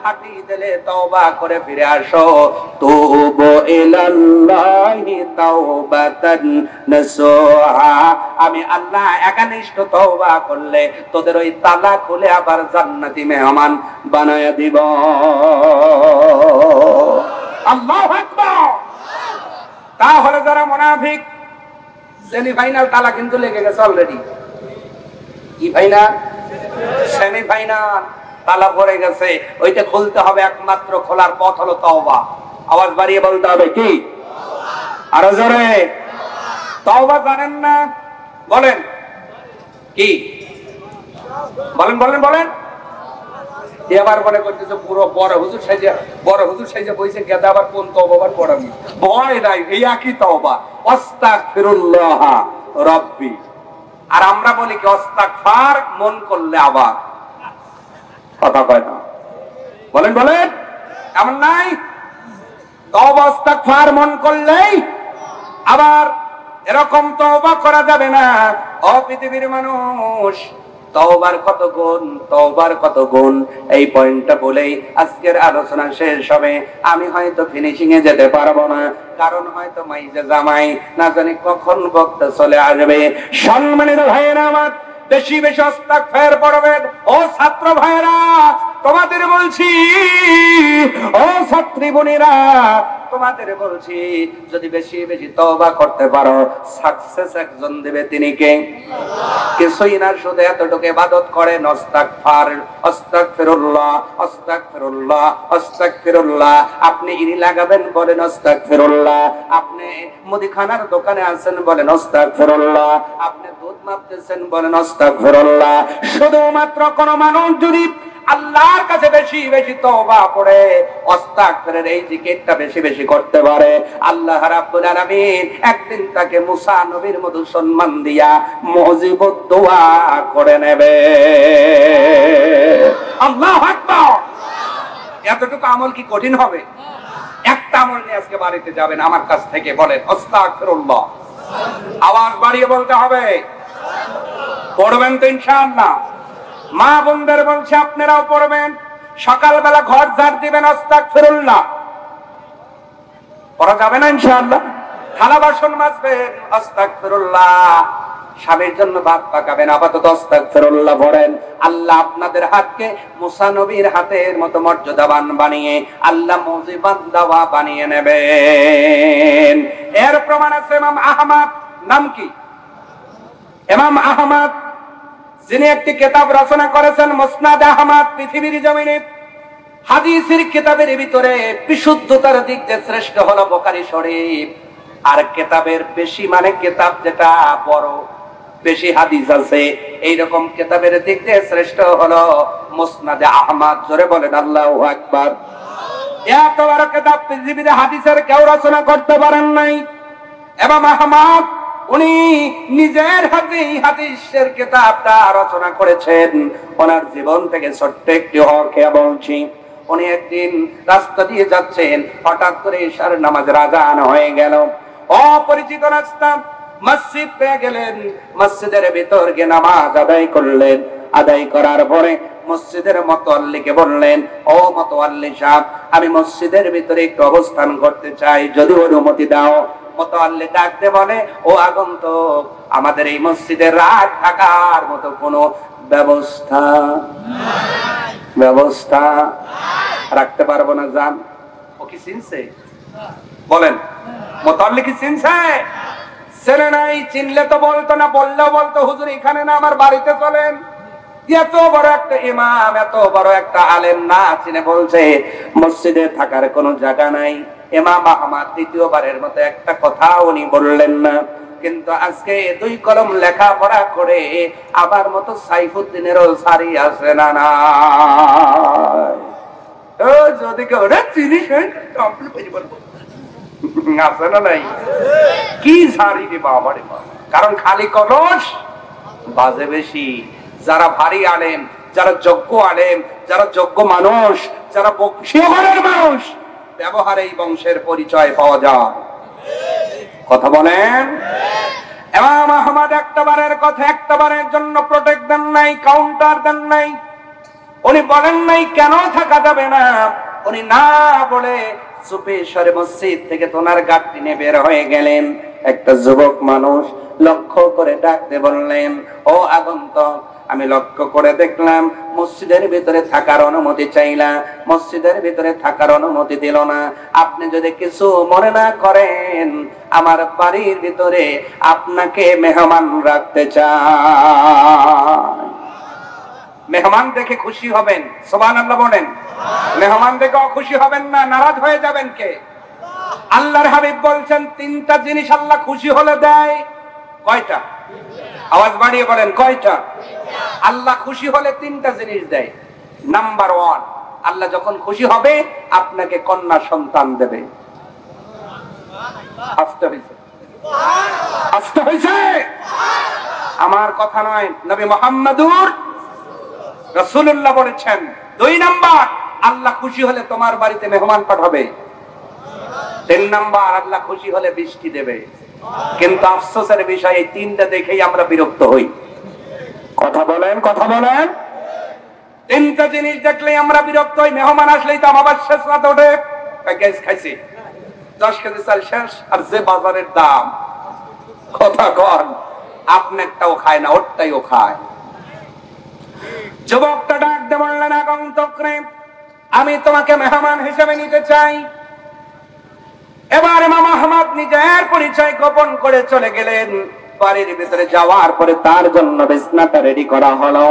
খাটি দিলে তওবা করে ফিরে আসো, তুবু ইলাল্লাহি তাওবাতান নাসুহা, আমি আল্লাহ একনিষ্ঠ তওবা করলে তোদের ওই তালা খুলে আবার জান্নাতি মেহমান বানায়া দিব। আল্লাহু আকবার। তাহলে যারা মুনাফিক, সেমিফাইনাল তালা কিন্তু লেগে গেছে অলরেডি। কি ফাইনাল? সেমিফাইনাল তালা পড়ে গেছে, ওইটা খুলতে হবে। একমাত্র খোলার পথ হলো তওবা। আওয়াজ বাড়িয়ে বলতে হবে কি? আরো জোরে। তওবা জানেন না? বলেন কি? বলেন বলেন বলেন। এবার মনে করতেছে পুরো বড় হুজুর সাইজে বইছে গেদা, আবার কোন তওবা আবার পড়াবি? ভয় নাই, এই একই তওবা, আস্তাগফিরুল্লাহ রাব্বি। আর আমরা বলি কি আস্তাগফার মন করলে আবার কথা কয় না। বলেন বলেন, এমন নাই? তওবা ইস্তিগফার মন করলেই আবার, এরকম তওবা করা যাবে না। ও পৃথিবীর মানুষ, তওবার কত গুণ, তওবার কত গুণ। এই পয়েন্টটা বলেই আজকের আলোচনা শেষ হবে। আমি হয়তো ফিনিশিং এ যেতে পারবো না, কারণ হয়তো মাইজে জামাই না জানি কখন বক্তা চলে আসবে। সম্মানিত ভাইয়েরা আমার, বেশি বেশি আস্তাগফির পড়বেন। ও ছাত্র ভাইয়েরা তোমাদের বলছি, ও ছাত্রী বোনেরা তোমাদের বলছি, যদি বেশি বেশি তওবা করতে পারো, সাকসেস একজন দেবে, তিনি কে? কিছুই না, শুধু এতটুকু ইবাদত করেন, আস্তাগফিরুল্লাহ, আস্তাগফিরুল্লাহ, আস্তাগফিরুল্লাহ। আপনি ইনি লাগাবেন, বলেন আস্তাগফিরুল্লাহ। আপনি মুদিখানার দোকানে আছেন, বলেন আস্তাগফিরুল্লাহ। আপনি দুধ মাপতেছেন, বলেন আস্তাগফিরুল্লাহ। শুধুমাত্র কোন মানুষ যদি আল্লাহর কাছে বেশি বেশি তওবা পড়ে, আস্তাগফিরের এই জিকিরটা বেশি বেশি করতে পারে, আল্লাহ রাব্বুল আলামিন একদিন তাকে মুসা নবীর মতো সম্মান দিয়া মুজিবুদ দোয়া করে নেবে। আল্লাহু আকবার। এতটুকু আমল কি কঠিন হবে? একটা আমল নিয়ে আজকে বাড়িতে যাবেন আমার কাছ থেকে, বলেন আস্তাগফিরুল্লাহ। আওয়াজ বাড়িয়ে বলতে হবে, পড়বেন তো ইনশাআল্লাহ। মা বোনদের বলছে আপনারাও পড়বেন। সকালবেলা ঘর ঝাড় দিবেন, আস্তাগফিরুল্লাহ পড়া যাবে না ইনশাআল্লাহ। থালা বাসন মাজবেন, আস্তাগফিরুল্লাহ। স্বামীর জন্য ভাত পাকাবেন, আপাতত আস্তাগফিরুল্লাহ পড়েন। আল্লাহ আপনাদের হাতকে মুসা নবীর হাতের মতো মর্যাদাবান বানিয়ে আল্লাহ মুজিবাত দাওয়া বানিয়ে নেবেন। এর প্রমাণ আছে ইমাম আহমদ। নাম কি? ইমাম আহমদ, যিনি একটি কিতাব রচনা করেছেন মুসনাদ আহমদ। পৃথিবীর জমিনে হাদিসের কিতাবের ভিতরে বিশুদ্ধতার দিক দিয়ে শ্রেষ্ঠ হলো বুখারী শরীফ। আর কিতাবের বেশি মানে কিতাব যেটা বড়, বেশি হাদিস আছে, এইরকম কিতাবের দিক দিয়ে শ্রেষ্ঠ হলো মুসনাদ আহমদ। জোরে বলেন আল্লাহু আকবার। এত বড় কিতাব পৃথিবীতে হাদিসের কেউ রচনা করতে পারেন নাই। ইমাম আহমদ উনি নিজের হাতে হাদিসের কিতাবটা রচনা করেছেন। ওনার জীবন থেকে ছোট্ট একটি হরফে বলছি। উনি একদিন রাস্তা দিয়ে যাচ্ছেন, হঠাৎ করে ইশার নামাজের আযান হয়ে গেল। অপরিচিত রাস্তা, মসজিদ পেয়ে গেলেন। মসজিদের ভিতর গিয়ে নামাজ আদায় করলেন। আদায় করার পরে মসজিদের মুতাল্লিকে বললেন, ও মুতাল্লি সাহেব, আমি মসজিদের ভিতরে একটু অবস্থান করতে চাই, যদি অনুমতি দাও। মুতাল্লি ডাকতে বলে, ও আগন্তুক, আমাদের এই মসজিদে রাত থাকার মতো কোনো ব্যবস্থা রাখতে পারবো না, যান। ও কি চিনছে? বলেন, মুতাল্লি কি চিনছে? চেনে নাই। চিনলে তো বলতো না, বললেও বলতো, হুজুর এখানে না, আমার বাড়িতে চলেন। এত বড় একটা ইমাম, এত বড় একটা আলেম না চিনে বলছে মসজিদে থাকার কোনো জায়গা নাই। ইমাম আহমদ দ্বিতীয়বারের মতো একটা কথা উনি বললেন না। কিন্তু আজকে দুই কলম লেখাপড়া করে আমার মতো সাইফুদ্দিনেরও সারি আছে না না? যদি কেউ চিনিস আছে না নাই? কি সারি রে বাবা রে বাবা। কারণ খালি কলস বাজে বেশি। যারা ভারী আলেম, যারা যোগ্য আলেম, যারা যোগ্য মানুষ, যারা বংশীয় ঘরের মানুষ, ব্যবহারে এই বংশের পরিচয় পাওয়া যায়। কথা বলেন। ইমাম আহমদ একটাবারের কথা একটাবারের জন্য প্রোটেক্ট দেন নাই, কাউন্টার দেন নাই। উনি বলেন নাই কেন থাকা যাবে না। উনি না বলে চুপে সরে মসজিদ থেকে তোনার গাড়ি নিয়ে বের হয়ে গেলেন। একটা যুবক মানুষ লক্ষ্য করে ডাকতে বললেন, ও আগন্তুক, আমি লক্ষ্য করে দেখলাম মসজিদের ভিতরে থাকার অনুমতি চাইলাম, মসজিদের ভিতরে থাকার অনুমতি দিল না। আপনি যদি কিছু মনে না করেন, আমার বাড়ির ভিতরে আপনাকে মেহমান রাখতে চাই। মেহমান দেখে খুশি হবেন, সুবহানাল্লাহ বলেন। মেহমান দেখে খুশি হবেন না, নারাজ হয়ে যাবেন কে? আল্লাহর হাবিব বলছেন তিনটা জিনিস আল্লাহ খুশি হলে দেয়। কয়টা? আওয়াজ বাড়িয়ে বলেন, কয়টা? আল্লাহ খুশি হলে তিনটা জিনিস দেয়। নাম্বার 1, আল্লাহ যখন খুশি হবে আপনাকে কন্যা সন্তান দেবে। আসতে হয়েছে, আমার কথা নয়, নবী মুহাম্মদুর রাসূলুল্লাহ বলেছেন। 2 নাম্বার, আল্লাহ খুশি হলে তোমার বাড়িতে মেহমান পাঠাবে। 3 নাম্বার, আল্লাহ খুশি হলে বৃষ্টি দেবে। কিন্তু আফসোসের বিষয়, এই তিনটা দেখেই আমরা বিরক্ত হই। কথা বলেন, কথা বলেন। তিনটা জিনিস দেখলেই আমরা বিরক্ত হই। মেহমান আসলেই তো আমার শেষ রাত ওঠে, গ্যাস খাইছি 10 কেজি চাল শেষ, আর যে বাজারের দাম, কথা কন, আপনারটাও খায় না, ওরটাইও খায়। যুবকটা ডাক দিয়ে বললেন, আগন্তুক রে, আমি তোমাকে মেহমান হিসেবে নিতে চাই। এবার ইমাম আহমদ নিজের পরিচয় গোপন করে চলে গেলেন। বাড়ির ভিতরে যাওয়ার পরে তার জন্য বিছানাটা রেডি করা হলো।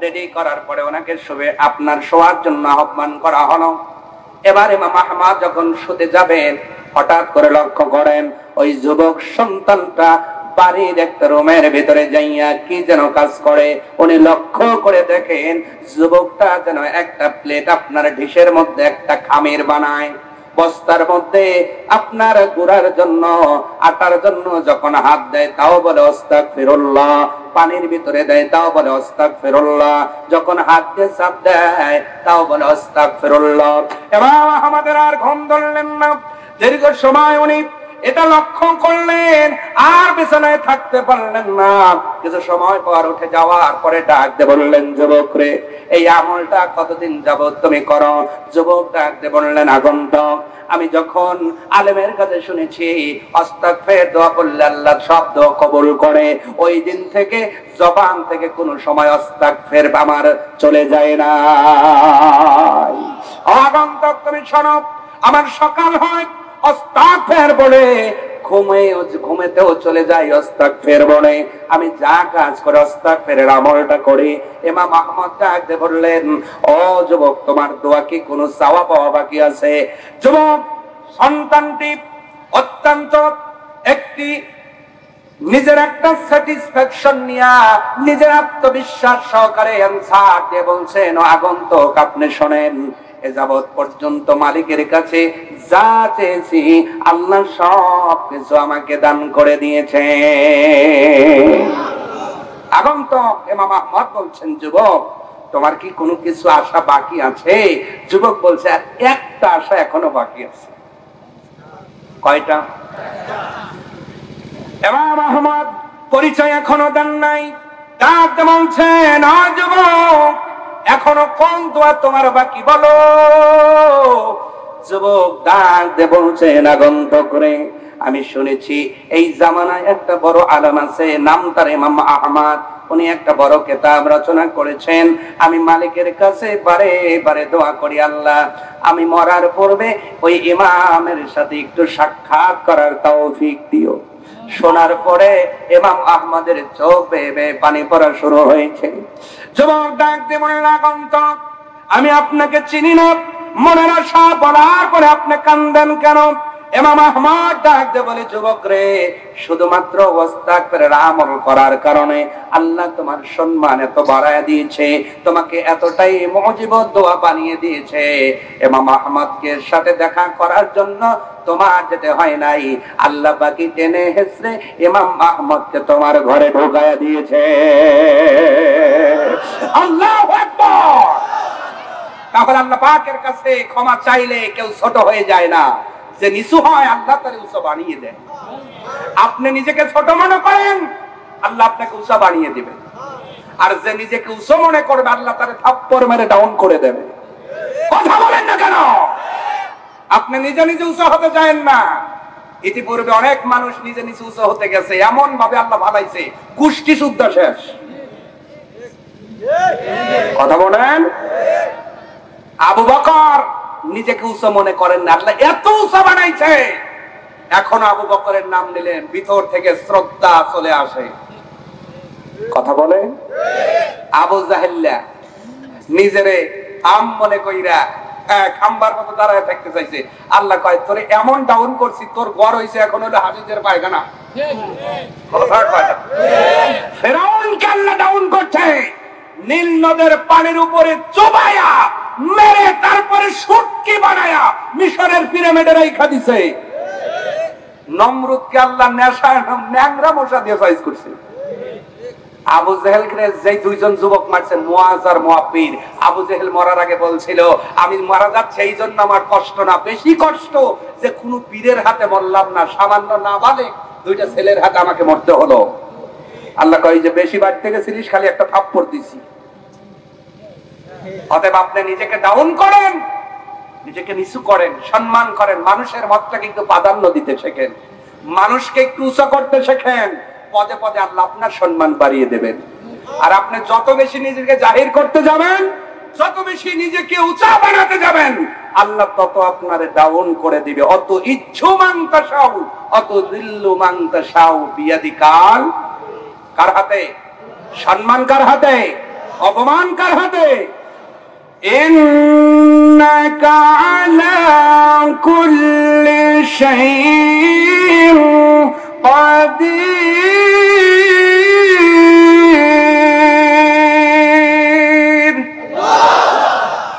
রেডি করার পরে ওনাকে শুয়ে আপনার শোয়ার জন্য আহ্বান করা হলো। এবার ইমাম আহমদ যখন শুতে যাবেন, হঠাৎ করে লক্ষ্য করেন ওই যুবক সন্তানটা বাড়ির একটা রুমের ভিতরে যাইয়া কি যেন কাজ করে। উনি লক্ষ্য করে দেখেন যুবকটা যেন একটা প্লেট আপনার ডিশের মধ্যে একটা খামির বানায়, বস্তার মধ্যে আপনার গুড়ার জন্য, আটার জন্য যখন হাত দেয় তাও বলে আস্তাগফিরুল্লাহ, পানির ভিতরে দেয় তাও বলে আস্তাগফিরুল্লাহ, যখন হাত দিয়ে চাপ দেয় তাও বলে আস্তাগফিরুল্লাহ। এবার আমাদের আর ঘুম ধরলেন না। দীর্ঘ সময় উনি এটা লক্ষ্য করলেন, আর বিছানায় থাকতে পারলেন না। কিছু সময় পর উঠে যাওয়ার পরে ডাক দিয়ে বললেন, যুবক রে, এই আমলটা কতদিন যাবত তুমি করো? যুবক ডাক দিয়ে বললেন, আগন্তুক, আমি যখন আলেমের কাছে শুনেছি আস্তাগফির দোয়া করলে আল্লাহ সব দোয়া কবুল করে, ওই দিন থেকে জবান থেকে কোন সময় আস্তাগফির আমার চলে যায় না। আগন্তুক, তুমি শোনো, আমার সকাল হয় আস্তাগফির বলে, ঘুমেতেও চলে যাই আস্তাগফির বলে, আমি যা কাজ করে আস্তাগফিরের আমলটা করি। ইমাম আহমদ ডাকতে বললেন, ও যুবক, তোমার দোয়া কি কোনো চাওয়া পাওয়া বাকি আছে? যুবক সন্তানটি অত্যন্ত একটি নিজের একটা স্যাটিসফ্যাকশন নিয়া, নিজের আত্মবিশ্বাস সহকারে অ্যানসার দিয়ে বলছেন, আগন্তুক, আপনি শোনেন, এ যাবৎ পর্যন্ত মালিকের কাছে যা চেয়েছি আল্লাহ সব কিছু আমাকে দান করে দিয়েছে। আগন্তুক ইমাম আহমদ বলছেন, যুবক, তোমার কি কোনো কিছু আশা বাকি আছে? যুবক বলছে, একটা আশা এখনো বাকি আছে। কয়টা? ইমাম আহমদ পরিচয় এখনো দেন নাই। ডাক দিয়ে বলছেন, যুবক, এখনো কোন দোয়া তোমার বাকি বলো? যুবক ডাক দিয়ে বলছেন, আগন্তুক রে, আমি শুনেছি এই জামানায় একটা বড় আলেম আছে, নাম তার ইমাম আহমদ। উনি একটা বড় কিতাব রচনা করেছেন। আমি মালিকের কাছে বারে বারে দোয়া করি, আল্লাহ, আমি মরার পূর্বে ওই ইমামের সাথে একটু সাক্ষাৎ করার তৌফিক দিও। শোনার পরে ইমাম আহমদের চোখ বেয়ে বেয়ে পানি পড়া শুরু হয়েছে। যুবক ডাক দিয়ে বললেন, আগন্তুক, আমি আপনাকে চিনি না, মনের আশা বলার পরে আপনি কান্দেন কেন? ইমাম আহমদ ডাক দিয়ে বলে, যুবক রে, শুধুমাত্র আস্তাগফিরের আমল করার কারণে আল্লাহ তোমার সম্মান এত বাড়ায় দিয়েছে, তোমাকে এতটাই মুজিবত দোয়া বানিয়ে দিয়েছে। ইমাম আহমদকে সাথে দেখা করার জন্য তোমার যেতে হয় নাই, আল্লাহ বাকি টেনে হেসরে ইমাম আহমদকে তোমার ঘরে ঢোকায়া দিয়েছে। আল্লাহু আকবার। তাহলে আল্লাহ পাকের কাছে ক্ষমা চাইলে কেউ ছোট হয়ে যায় না, যে নিচু হয় আল্লাহ তারে উঁচু বানিয়ে দেয়। আপনি নিজেকে ছোট মনে করেন, আল্লাহ আপনাকে উঁচু বানিয়ে দিবেন। আর যে নিজেকে উঁচু মনে করবে, আল্লাহ তারে থাপ্পড় মেরে ডাউন করে দেবে। কথা বলেন না কেন? আপনি নিজে নিজে উঁচু হতে চান না। ইতিপূর্বে অনেক মানুষ নিজে নিজে উঁচু হতে গেছে, এমন ভাবে আল্লাহ ভালাইছে, কুষ্টি শুদ্ধ শেষ। কথা বলেন। আবু বকর নিজেকে উঁচু মনে করেন না, আল্লাহ এত উঁচু বানাইছে, এখন আবু বকরের নাম নিলেন ভিতর থেকে শ্রদ্ধা চলে আসে। কথা বলে। আবু জাহেল্লা নিজেরে আম মনে কইরা খাম্বার মতো দাঁড়ায় থাকতে চাইছে। আল্লাহ কয়, তোরে এমন ডাউন করছি, তোর গড় হইছে এখন হলো হাজিদের পায়খানা। ফেরাউনকে আল্লাহ ডাউন করছে, নীল নদের পানির উপরে চোবায়া মেরে তারপরে শুটকি বানায়া মিশরের পিরামিডে রাইখা দিছে। নমরুদকে আল্লাহ ন্যাংরা মশা দিয়ে সাইজ করছে। আবু জেহেলকে যে দুইজন যুবক মারছে, মুয়াজ আর মুআফির, আবু জেহেল মরার আগে বলছিল, আমি মারা যাচ্ছে এই জন্য আমার কষ্ট না, বেশি কষ্ট যে কোনো পীরের হাতে মরলাম না, সামান্য নাবালেগ দুইটা ছেলের হাতে আমাকে মরতে হলো। আল্লাহ কয় যে বেশি বাড়তে গেছিলিস, খালি একটা থাপ্পড় দিছি। অতএব আপনি নিজেকে ডাউন করেন, নিজেকে নিচু করেন, সম্মান করেন, মানুষের মতটাকে একটু প্রাধান্য দিতে শেখেন, মানুষকে একটু উঁচা করতে শেখেন। পদে পদে আল্লাহ আপনার সম্মান বাড়িয়ে দেবেন। আর আপনি যত বেশি নিজেকে জাহির করতে যাবেন, যত বেশি নিজেকে উঁচা বানাতে যাবেন, আল্লাহ তত আপনারে ডাউন করে দিবে। অত ইচ্ছু মানতাসাউ অত দিল্লু মানতাসাউ বিয়াদিকাল। কার হাতে? সম্মান কার হাতে? অপমান কার হাতে? ইন্নাকা আলা কুল্লি শাইইন কাদির।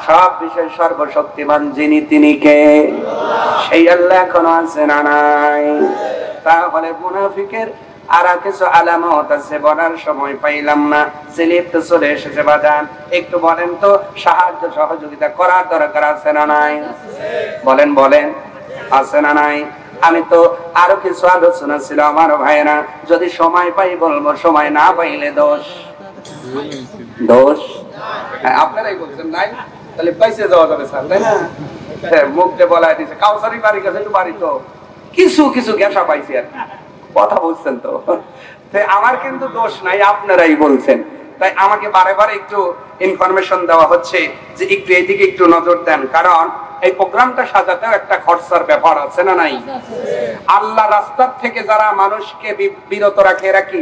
সব বিষয় সর্বশক্তিমান যিনি, তিনি কে? সেই আল্লাহ এখনো আছে না নাই? তাহলে মুনাফিকের আর কিছু আলামত আছে, বলার সময় পাইলাম না, স্লিপ তো চলে এসেছে। বাজান একটু বলেন তো, সাহায্য সহযোগিতা করার দরকার আছে না নাই? বলেন বলেন, আছে না নাই? আমি তো আরো কিছু আলোচনা ছিল আমার ভাইরা, যদি সময় পাই বলবো, সময় না পাইলে দোষ। দোষ আপনারাই বলছেন নাই, তাহলে পয়সা যাওয়া যাবে স্যার, তাই না? মুখে বলা দিচ্ছে কাউসারি বাড়ি গেছে, একটু বাড়ি তো কিছু কিছু গ্যাসা পাইছি আর কথা বলছেন তো। আমার কিন্তু দোষ নাই, আপনারাই বলছেন। তাই আমাকে বারে বারে একটু ইনফরমেশন দেওয়া হচ্ছে যে একটু এইদিকে একটু নজর দেন, কারণ এই প্রোগ্রামটা সাজাতেও একটা খরচার ব্যাপার আছে না নাই? আল্লাহ রাস্তার থেকে যারা মানুষকে বিরত রাখে, এরা কি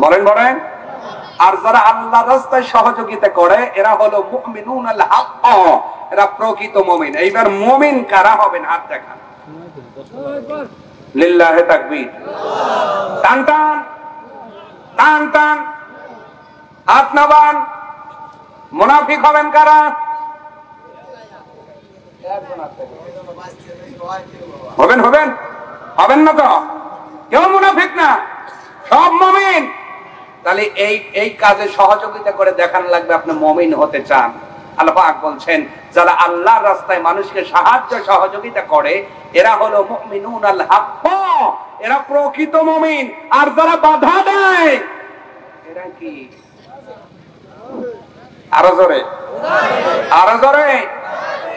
বলেন বলেন? আর যারা আল্লাহ রাস্তায় সহযোগিতা করে, এরা হলো মুমিনুনাল হক, এরা প্রকৃত মুমিন। এইবার মুমিন কারা হবেন? হাত দেখান। লিল্লাহি তাকবীর। টান টান টান টান হাত নামান। মুনাফিক হবেন কারা? হবেন হবেন হবেন না তো? কেউ মুনাফিক না, সব মুমিন। তাহলে এই কাজে সহযোগিতা করে দেখান লাগবে আপনি মুমিন হতে চান। আল্লাহ পাক বলছেন, যারা আল্লাহর রাস্তায় মানুষকে সাহায্য সহযোগিতা করে, এরা হলো মুমিনুনাল হক, এরা প্রকৃত মুমিন। আর যারা বাধা দেয়, এরা কি? আরো জোরে, আরো জোরে।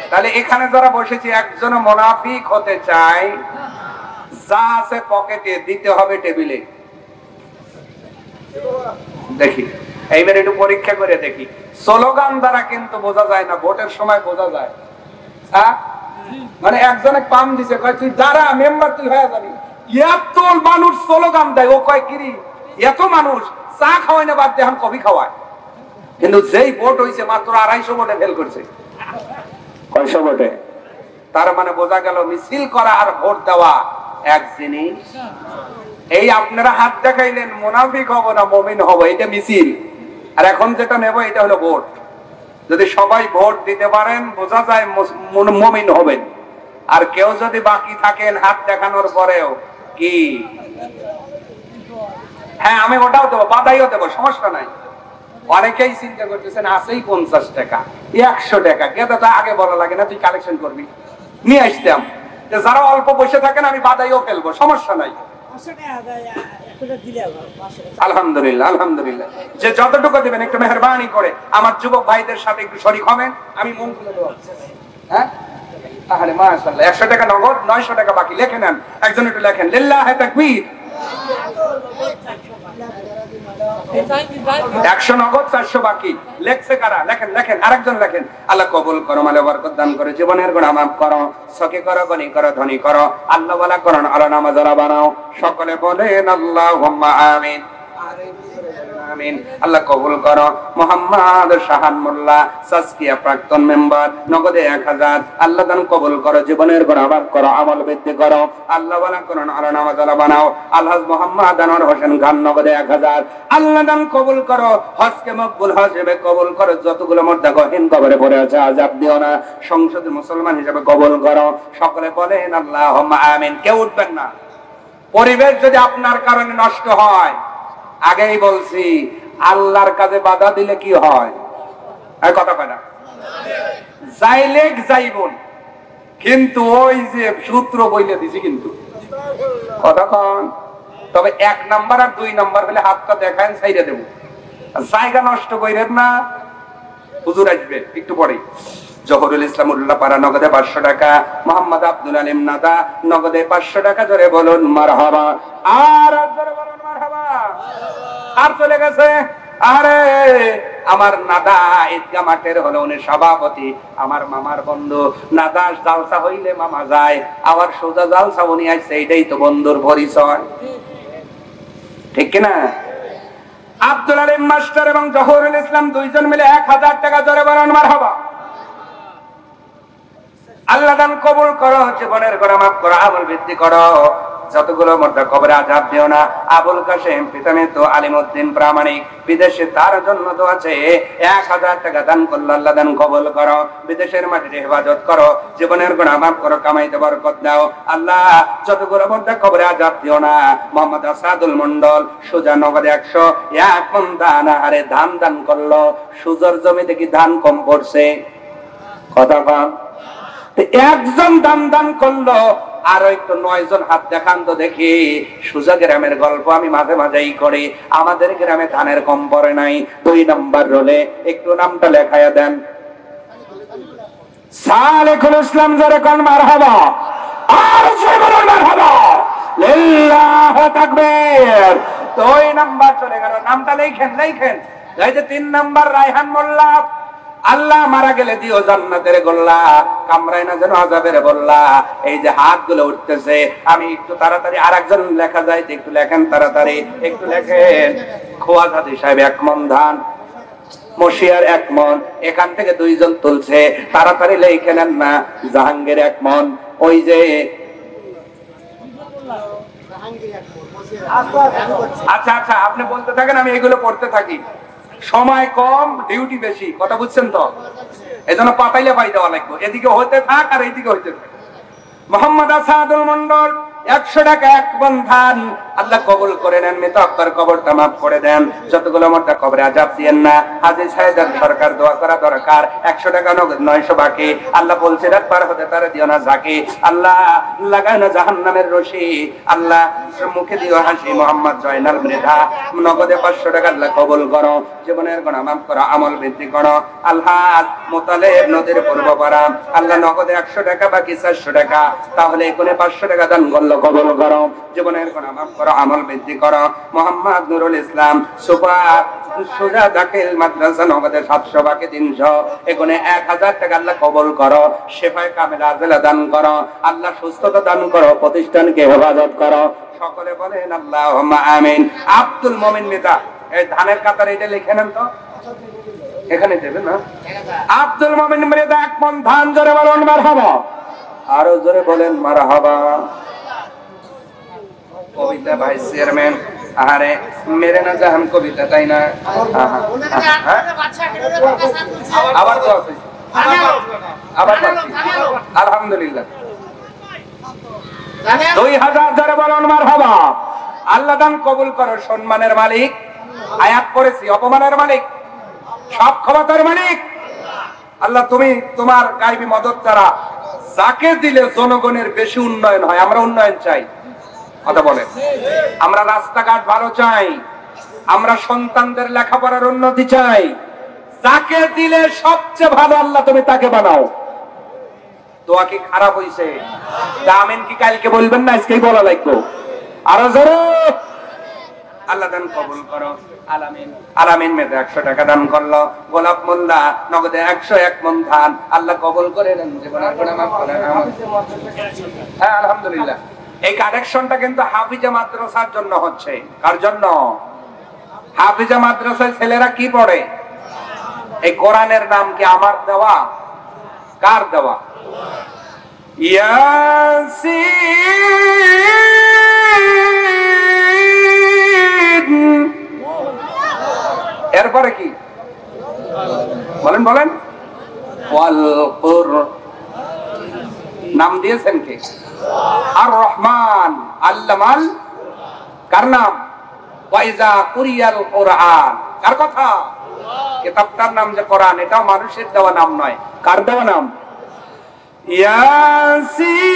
তাহলে এখানে যারা বসেছি, একজন মুনাফিক হতে চায়, যা আছে পকেটে দিতে হবে টেবিলে। দেখি এইবার একটু পরীক্ষা করে দেখি। স্লোগান দ্বারা কিন্তু বোঝা যায় না, ভোটের সময় বোঝা যায়। মানে একজনে পাম দিছে, কয় তুই যারা মেম্বার তুই হয়ে যাবি। এত মানুষ স্লোগান দেয়, ও কয় কিরি এত মানুষ চা খাওয়ায় না, বাদ দিয়ে এখন কফি খাওয়ায়। কিন্তু যেই ভোট হয়েছে মাত্র 250 ভোটে ফেল করছে। কয়শো ভোটে? তার মানে বোঝা গেল মিছিল করা আর ভোট দেওয়া এক জিনিস। এই আপনারা হাত দেখাইলেন, মুনাফিক হব না মুমিন হব, এটা মিছিল। আর এখন যেটা নেব এটা হলো ভোট। যদি সবাই ভোট দিতে পারেন, বোঝা যায় মুমিন হবেন। আর কেউ যদি বাকি থাকেন হাত দেখানোর পরেও, কি হ্যাঁ আমি ওটাও দেবো, বাধাইও দেবো, সমস্যা নাই। অনেকেই চিন্তা করতেছেন আছেই 50 টাকা 100 টাকা, গেদা আগে বলা লাগে না, তুই কালেকশন করবি, নিয়ে আসতাম। যারা অল্প বসে থাকেন আমি বাধাইও ফেলবো, সমস্যা নাই। আলহামদুলিল্লাহ আলহামদুলিল্লাহ। যে যতটুকু দিবেন একটু মেহরবানি করে আমার যুবক ভাইদের সাথে একটু শরীক হবেন, আমি মন খুলে দেবো। হ্যাঁ তাহলে মাশাআল্লাহ, 100 টাকা নগদ, 900 টাকা বাকি। লিখে নেন, একজন একটু লেখেন, লিল্লাহি তাকবীর। 100 নগদ, 400 বাকি। লেখছে কারা? লেখেন লেখেন, আরেকজন লেখেন। আল্লাহ কবুল করো, মালে বরকত দান করে, জীবনের গুনাহ মাফ করো, সখী করো, গনি করো, ধনী করো, আল্লাহ ওয়ালা করো, আল্লাহ নামাজরা বানাও। সকলে বলেন আল্লাহুম্মা আমিন। আমিন। আল্লাহ কবুল করো মোহাম্মদ শাহান মোল্লা, সাসকিয়া প্রাক্তন মেম্বার, নগদে 1000। আল্লাহ দান কবুল করো, জীবনের গুনাহ মাফ করো, আমল বৃদ্ধি করো, আল্লাহ ওয়ালা করো, আল্লাহ নামাজরা বানাও। আলহাজ মোহাম্মদ আনোয়ার হোসেন খান, নগদে 1000। আল্লাহ দান কবুল করো, হজকে মকবুল হিসেবে কবুল করো, যতগুলো মুর্দা গহীন কবরে পড়ে আছে আযাব দিও না, সংসদে মুসলমান হিসেবে কবুল করো। সকলে বলেন আল্লাহুম্মা আমিন। কেউ উঠবেন না। পরিবেশ যদি আপনার কারণে নষ্ট হয়, আগেই বলছি, আল্লাহর কাজে বাধা দিলে কি হয়? কথা কয় না, যাইলেক যাইবন, কিন্তু ওই যে সূত্র বইলে দিছি, কিন্তু কতক্ষণ তবে 1 নাম্বার আর 2 নাম্বার হলে হাতটা দেখায় ছাইড়ে দেব। জায়গা নষ্ট কইরেন না, হুজুর আসবে একটু পরে। জহরুল ইসলাম উল্লাপাড়া নগদে 500 টাকা, মোহাম্মদ আব্দুল আলিম নাদা নগদে 500 টাকা। জোরে বলুন মারহাবা। আর জোরে বলুন মারহাবা। আর চলে গেছে, আরে আমার নাদা ঈদগাহ মাঠের হলো উনি সভাপতি, আমার মামার বন্ধু। নাদা জালসা হইলে মামা যায়, আবার সোজা জালসা উনি আসছে, এটাই তো বন্ধুর পরিচয়, ঠিক কিনা? আব্দুল আলিম মাস্টার এবং জহরুল ইসলাম দুইজন মিলে 1000 টাকা। জোরে বলুন মারহাবা। আল্লাহ দান কবুল করো, জীবনের গুনাহ মাফ করো, আমল বৃদ্ধি করো, যতগুলো মর্দা কবরে আযাব দিও না। আবুল কাসেম পিতামিত আলিমউদ্দিন প্রামাণিক বিদেশে, তার জন্য তো আছে 1000 টাকা দান করলো। আল্লাহ দান কবুল করো, বিদেশের মাটির হেফাজত করো, জীবনের গুনাহ মাফ করো, কামাইতে বরকত দাও। আল্লাহ যতগুলো মর্দা কবরে আযাব দিও না। মোহাম্মদ আসাদুল মন্ডল সুজা নগদে 101 মণ দান, আরে ধান দান করলো। সুজর জমিতে কি ধান কম পড়ছে? কথা কম। একজন দান করলো, আর একটু 9 জন হাত দেখান তো দেখি। সুজা গ্রামের গল্প আমি মাঝে মাঝেই করি, আমাদের গ্রামে ধানের কম পড়ে নাই। 2 নাম্বার রোলে একটু নামটা লেখায়া দেন। সালেকুল ইসলাম জোরে কোন মারহাবা। আর জোরে বলুন মারহাবা। লিল্লাহু তাকবীর। 2 নাম্বার চলে গেল, নামটা লেখেন। এই যে 3 নাম্বার রায়হান মোল্লা, আল্লাহ মারা গেলে দিও জান্নাতের গোল্লা, কামড়ায় না যেন আযাবের বল্লা। এই যে হাতগুলো উঠতেছে, আমি একটু তাড়াতাড়ি, আরেকজন লেখা যায় একটু লেখেন, তাড়াতাড়ি একটু লেখেন। খোয়াজ হাজি সাহেব 1 মণ ধান, মশিয়ার 1 মণ, এখান থেকে 2 জন তুলছে, তাড়াতাড়ি লিখে নেন না। জাহাঙ্গীর 1 মণ, ওই যে আচ্ছা আপনি বলতে থাকেন, আমি এগুলো পড়তে থাকি। সময় কম, ডিউটি বেশি, কথা বুঝছেন তো? এজন্য পাতাইলে পাই দেওয়া লাগবে, এদিকে হইতে থাক আর এইদিকে হইতে থাক। মোহাম্মদ আসাদুল মন্ডল 100 টাকা 1 মণ ধান। আল্লাহ কবুল করে নেন, মৃত আব্বার কবরটা মাফ করে দেন, যতগুলো মর্দা কবরে আযাব দিয়েন না। হাজী সাহেদার সরকার দোয়া করা দরকার, 100 টাকা নগদ 900 বাকি। আল্লাহ বলছে রাত পার হতে তারে দিও না ঝাঁকি। আল্লাহ লাগায় না জাহান্নামের রশি। আল্লাহ মুখে দিও হাসি। মোহাম্মদ জয়নাল মৃধা নগদে 500 টাকা। আল্লাহ কবুল করো, জীবনের গুনাহ মাফ করো, আমল বৃদ্ধি করো। আল্লাহ মোতালেব নদীর পূর্ব পাড়া, আল্লাহ নগদে 100 টাকা বাকি 400 টাকা, তাহলে এখানে 500 টাকা দান করলো। কবুল করো, জীবনের গুনাহ মাফ করো, আমল বৃদ্ধি করো। মোহাম্মদ নুরুল ইসলাম সুপার সুজা দাখিল মাদ্রাসা নগদে 700 বাকি 300, এখানে 1000 টাকা। আল্লাহ কবুল করো, শেফায়ে কামিলা আজলা দান করো। আল্লাহ সুস্থতা দান করো, প্রতিষ্ঠানকে হেফাজত করো। সকলে বলেন আল্লাহুম্মা আমিন। আব্দুল মুমিন মিতা, এই ধানের কাতারে এটা লিখে নেন তো, এখানে দেবেন না? আব্দুল মুমিন মিতা 1 মণ ধান। জোরে বলুন মারহাবা। আরো জোরে বলেন মারহাবা। কবিতা ভাই চেয়ারম্যান, আরে মেরে না জাহান কবিতা, তাই না? আবার তো আছে, আবার আলহামদুলিল্লাহ। 2000 ধরে বলুন মারহাবা। আল্লাহ দান কবুল করো। সম্মানের মালিক, আয়াত করেছি, অপমানের মালিক, সব ক্ষমতার মালিক আল্লাহ। তুমি তোমার গায়বী মদত দ্বারা যাকে দিলে জনগণের বেশি উন্নয়ন হয়। আমরা উন্নয়ন চাই, কথা বলেন। আমরা রাস্তাঘাট ভালো চাই, আমরা সন্তানদের লেখাপড়ার উন্নতি চাই। যাকে দিলে সবচেয়ে ভালো আল্লাহ তুমি তাকে বানাও। দোয়া কি খারাপ হইছে? আমিন কি কালকে বলবেন না, আজকেই বলা লাগবে। আরো জোরে আল্লাহ দান কবুল করো। আলামিন মেয়েদের 100 টাকা দান করলো। গোলাপ মোল্লা নগদে 101 মণ ধান। আল্লাহ কবুল করে নেন, জীবনের গুনাহ মাফ করেন। হ্যাঁ আলহামদুলিল্লাহ। এই কালেকশনটা কিন্তু হাফিজা মাদ্রাসার জন্য হচ্ছে। কার জন্য? হাফিজা মাদ্রাসায় ছেলেরা কি পড়ে? এই কোরআনের নাম কি আমার দেওয়া? কার দেওয়া? ইয়াসিন। এরপরে কি বলেন? ওয়াল কুরআন নাম দিয়েছেন কে? আর রহমান আল্লামাল। কার নাম? ওয়াইজা কুরিয়াল কুরআন। কার কথা? কিতাবটার নাম যে কোরআন, এটাও মানুষের দেওয়া নাম নয়। কার দেওয়া নাম? ইয়াসিন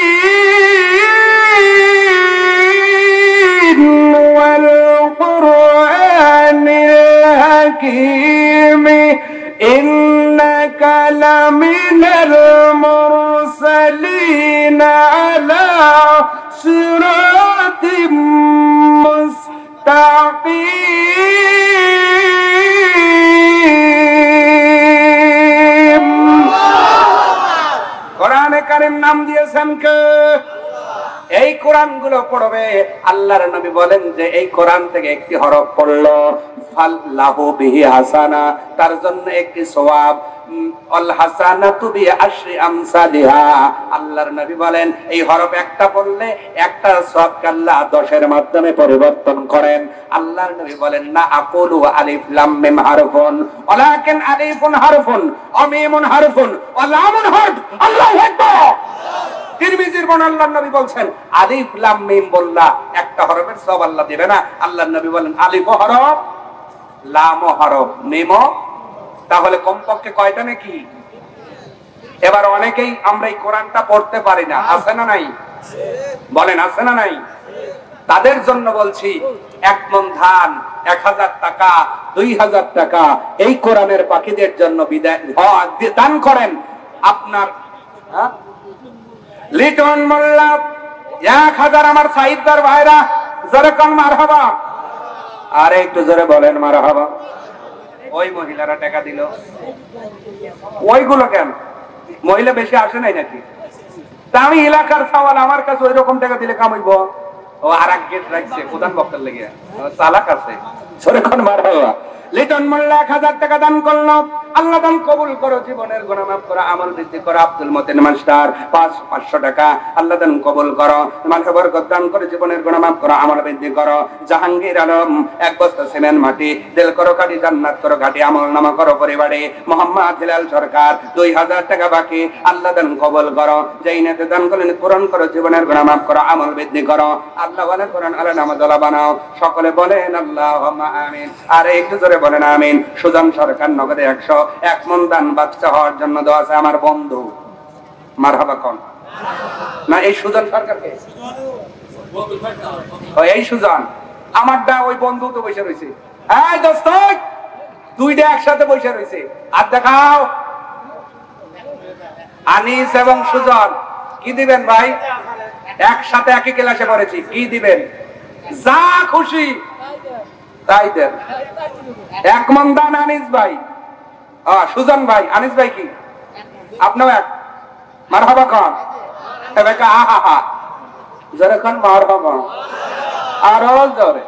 الحكيم إنك لمن المرسلين على صراط মুস্তাকিম। কোরআনে কারীম নাম দিয়েছেন কে? এই কোরআন গুলো পড়বে। আল্লাহর নবী বলেন যে এই কোরআন থেকে একটি হরফ পড়লো ফাল্লাহু বিহি হাসানা, তার জন্য একটি সওয়াব। আল হাসানাতু বিআশরি আমসালিহা। আল্লাহর নবী বলেন এই হরফ একটা পড়লে একটা সওয়াবকে আল্লাহ 10 এর মাধ্যমে পরিবর্তন করেন। আল্লাহর নবী বলেন না আকুলু আলিফ লাম মিম হারফুন ওয়ালাকিন আলিফুন হারফুন ওয়া মিমুন হারফুন ওয়া লামুন হারফ। আল্লাহু আকবার। তিরমিজির বর্ণনা আল্লাহর নবী বলছেন আলিফ লাম মিম বললা একটা হরফের সওয়াব আল্লাহ দিবে না। আল্লাহর নবী বলেন আলিফ হরফ, লাম হরফ, মিম। তাহলে কমপক্ষে কয়টা নাকি? এবার অনেকেই আমরা এই কোরআনটা পড়তে পারি না, আছে না নাই? বলেন আছে না নাই? তাদের জন্য বলছি 1 মণ ধান, 1000 টাকা, 2000 টাকা এই কোরআনের পাখিদের জন্য দান করেন। আপনার লিটন মোল্লা 1000 আমার সাইদদার ভাইরা জোরে কোন মারহাবা। আরে একটু জোরে বলেন মারহাবা। ওই মহিলারা টাকা দিল, ওইগুলো কেন? মহিলা বেশি আসে নাই নাকি? তা আমি এলাকার সওয়াল, আমার কাছে ওই রকম টাকা দিলে কামাইব। ও আর এক গেট রাখছে প্রধান বক্তার লেগে, চালাক আছে। জোরে কোন মারহাবা। লিটন মোল্লা 1000 টাকা দান করলো। আল্লাহ দান কবুল করো, জীবনের গুনাহ মাফ করো, আমল বৃদ্ধি করো। আব্দুল মতিন মাস্টার 500 টাকা আল্লাহ দান কবুল করো, মানকে বরকত দান করে জীবনের গুনাহ মাফ করো, আমল বৃদ্ধি করো। জাহাঙ্গীর আলম 1 বস্তা সিমেন্ট মাটি দিল করো কাটি, জান্নাত করো ঘাটি, আমল নামা করো পরিবারে। মোহাম্মদ হিলাল সরকার 2000 টাকা বাকি আল্লাহ দান কবুল করো। যেই নেতে দান করলেন পূরণ করো, জীবনের গুনাহ মাফ করো, আমল বৃদ্ধি করো। আল্লাহ বলে কোরআন আল্লাহ নামাজওয়ালা বানাও। সকলে বলেন আল্লাহুম্মা আমিন। আর একটু জোরে বলেন আমিন। সুজন সরকার নগদে 101 মণ দান বাচ্চা হওয়ার জন্য দেওয়া আছে আমার বন্ধু। মারহাবা কোন না? এই সুজন সরকারকে, এই সুজন আমারটা ওই বন্ধু তো বসে রয়েছে। এই দোস্ত, দুইটা একসাথে বসে রয়েছে। আর দেখাও আনিস এবং সুজন কি দিবেন ভাই? একসাথে একই ক্লাসে পড়েছি, কি দিবেন? যা খুশি তাই দেন। 1 মণ দান আনিস ভাই, সুজন ভাই, আনিস ভাই কি আপনার এক মারহাবা খান? আহা জোরে খান মারহাবা। আরো জোরে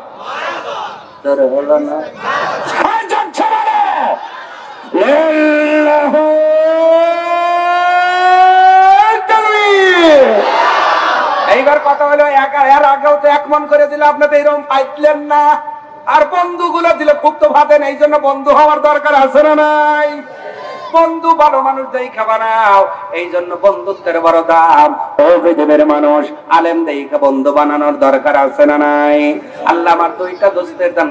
জোরে হলো না? এইবার কথা হলো এর আগেও তো 1 মণ করে দিলে আপনি তো এরকম পাইলেন না। আর বন্ধুগুলো দিলে খুব তো ভাবেন, এই জন্য বন্ধু হওয়ার দরকার আছে না নাই? বন্ধু ভালো মানুষ দেই খাবানাও, এই জন্য বন্ধুত্বের বড় দাম। ও পৃথিবীর মানুষ, আলেম দেই বন্ধু বানানোর দরকার আছে না নাই? আল্লাহ আমার 2টা দোস্তের দান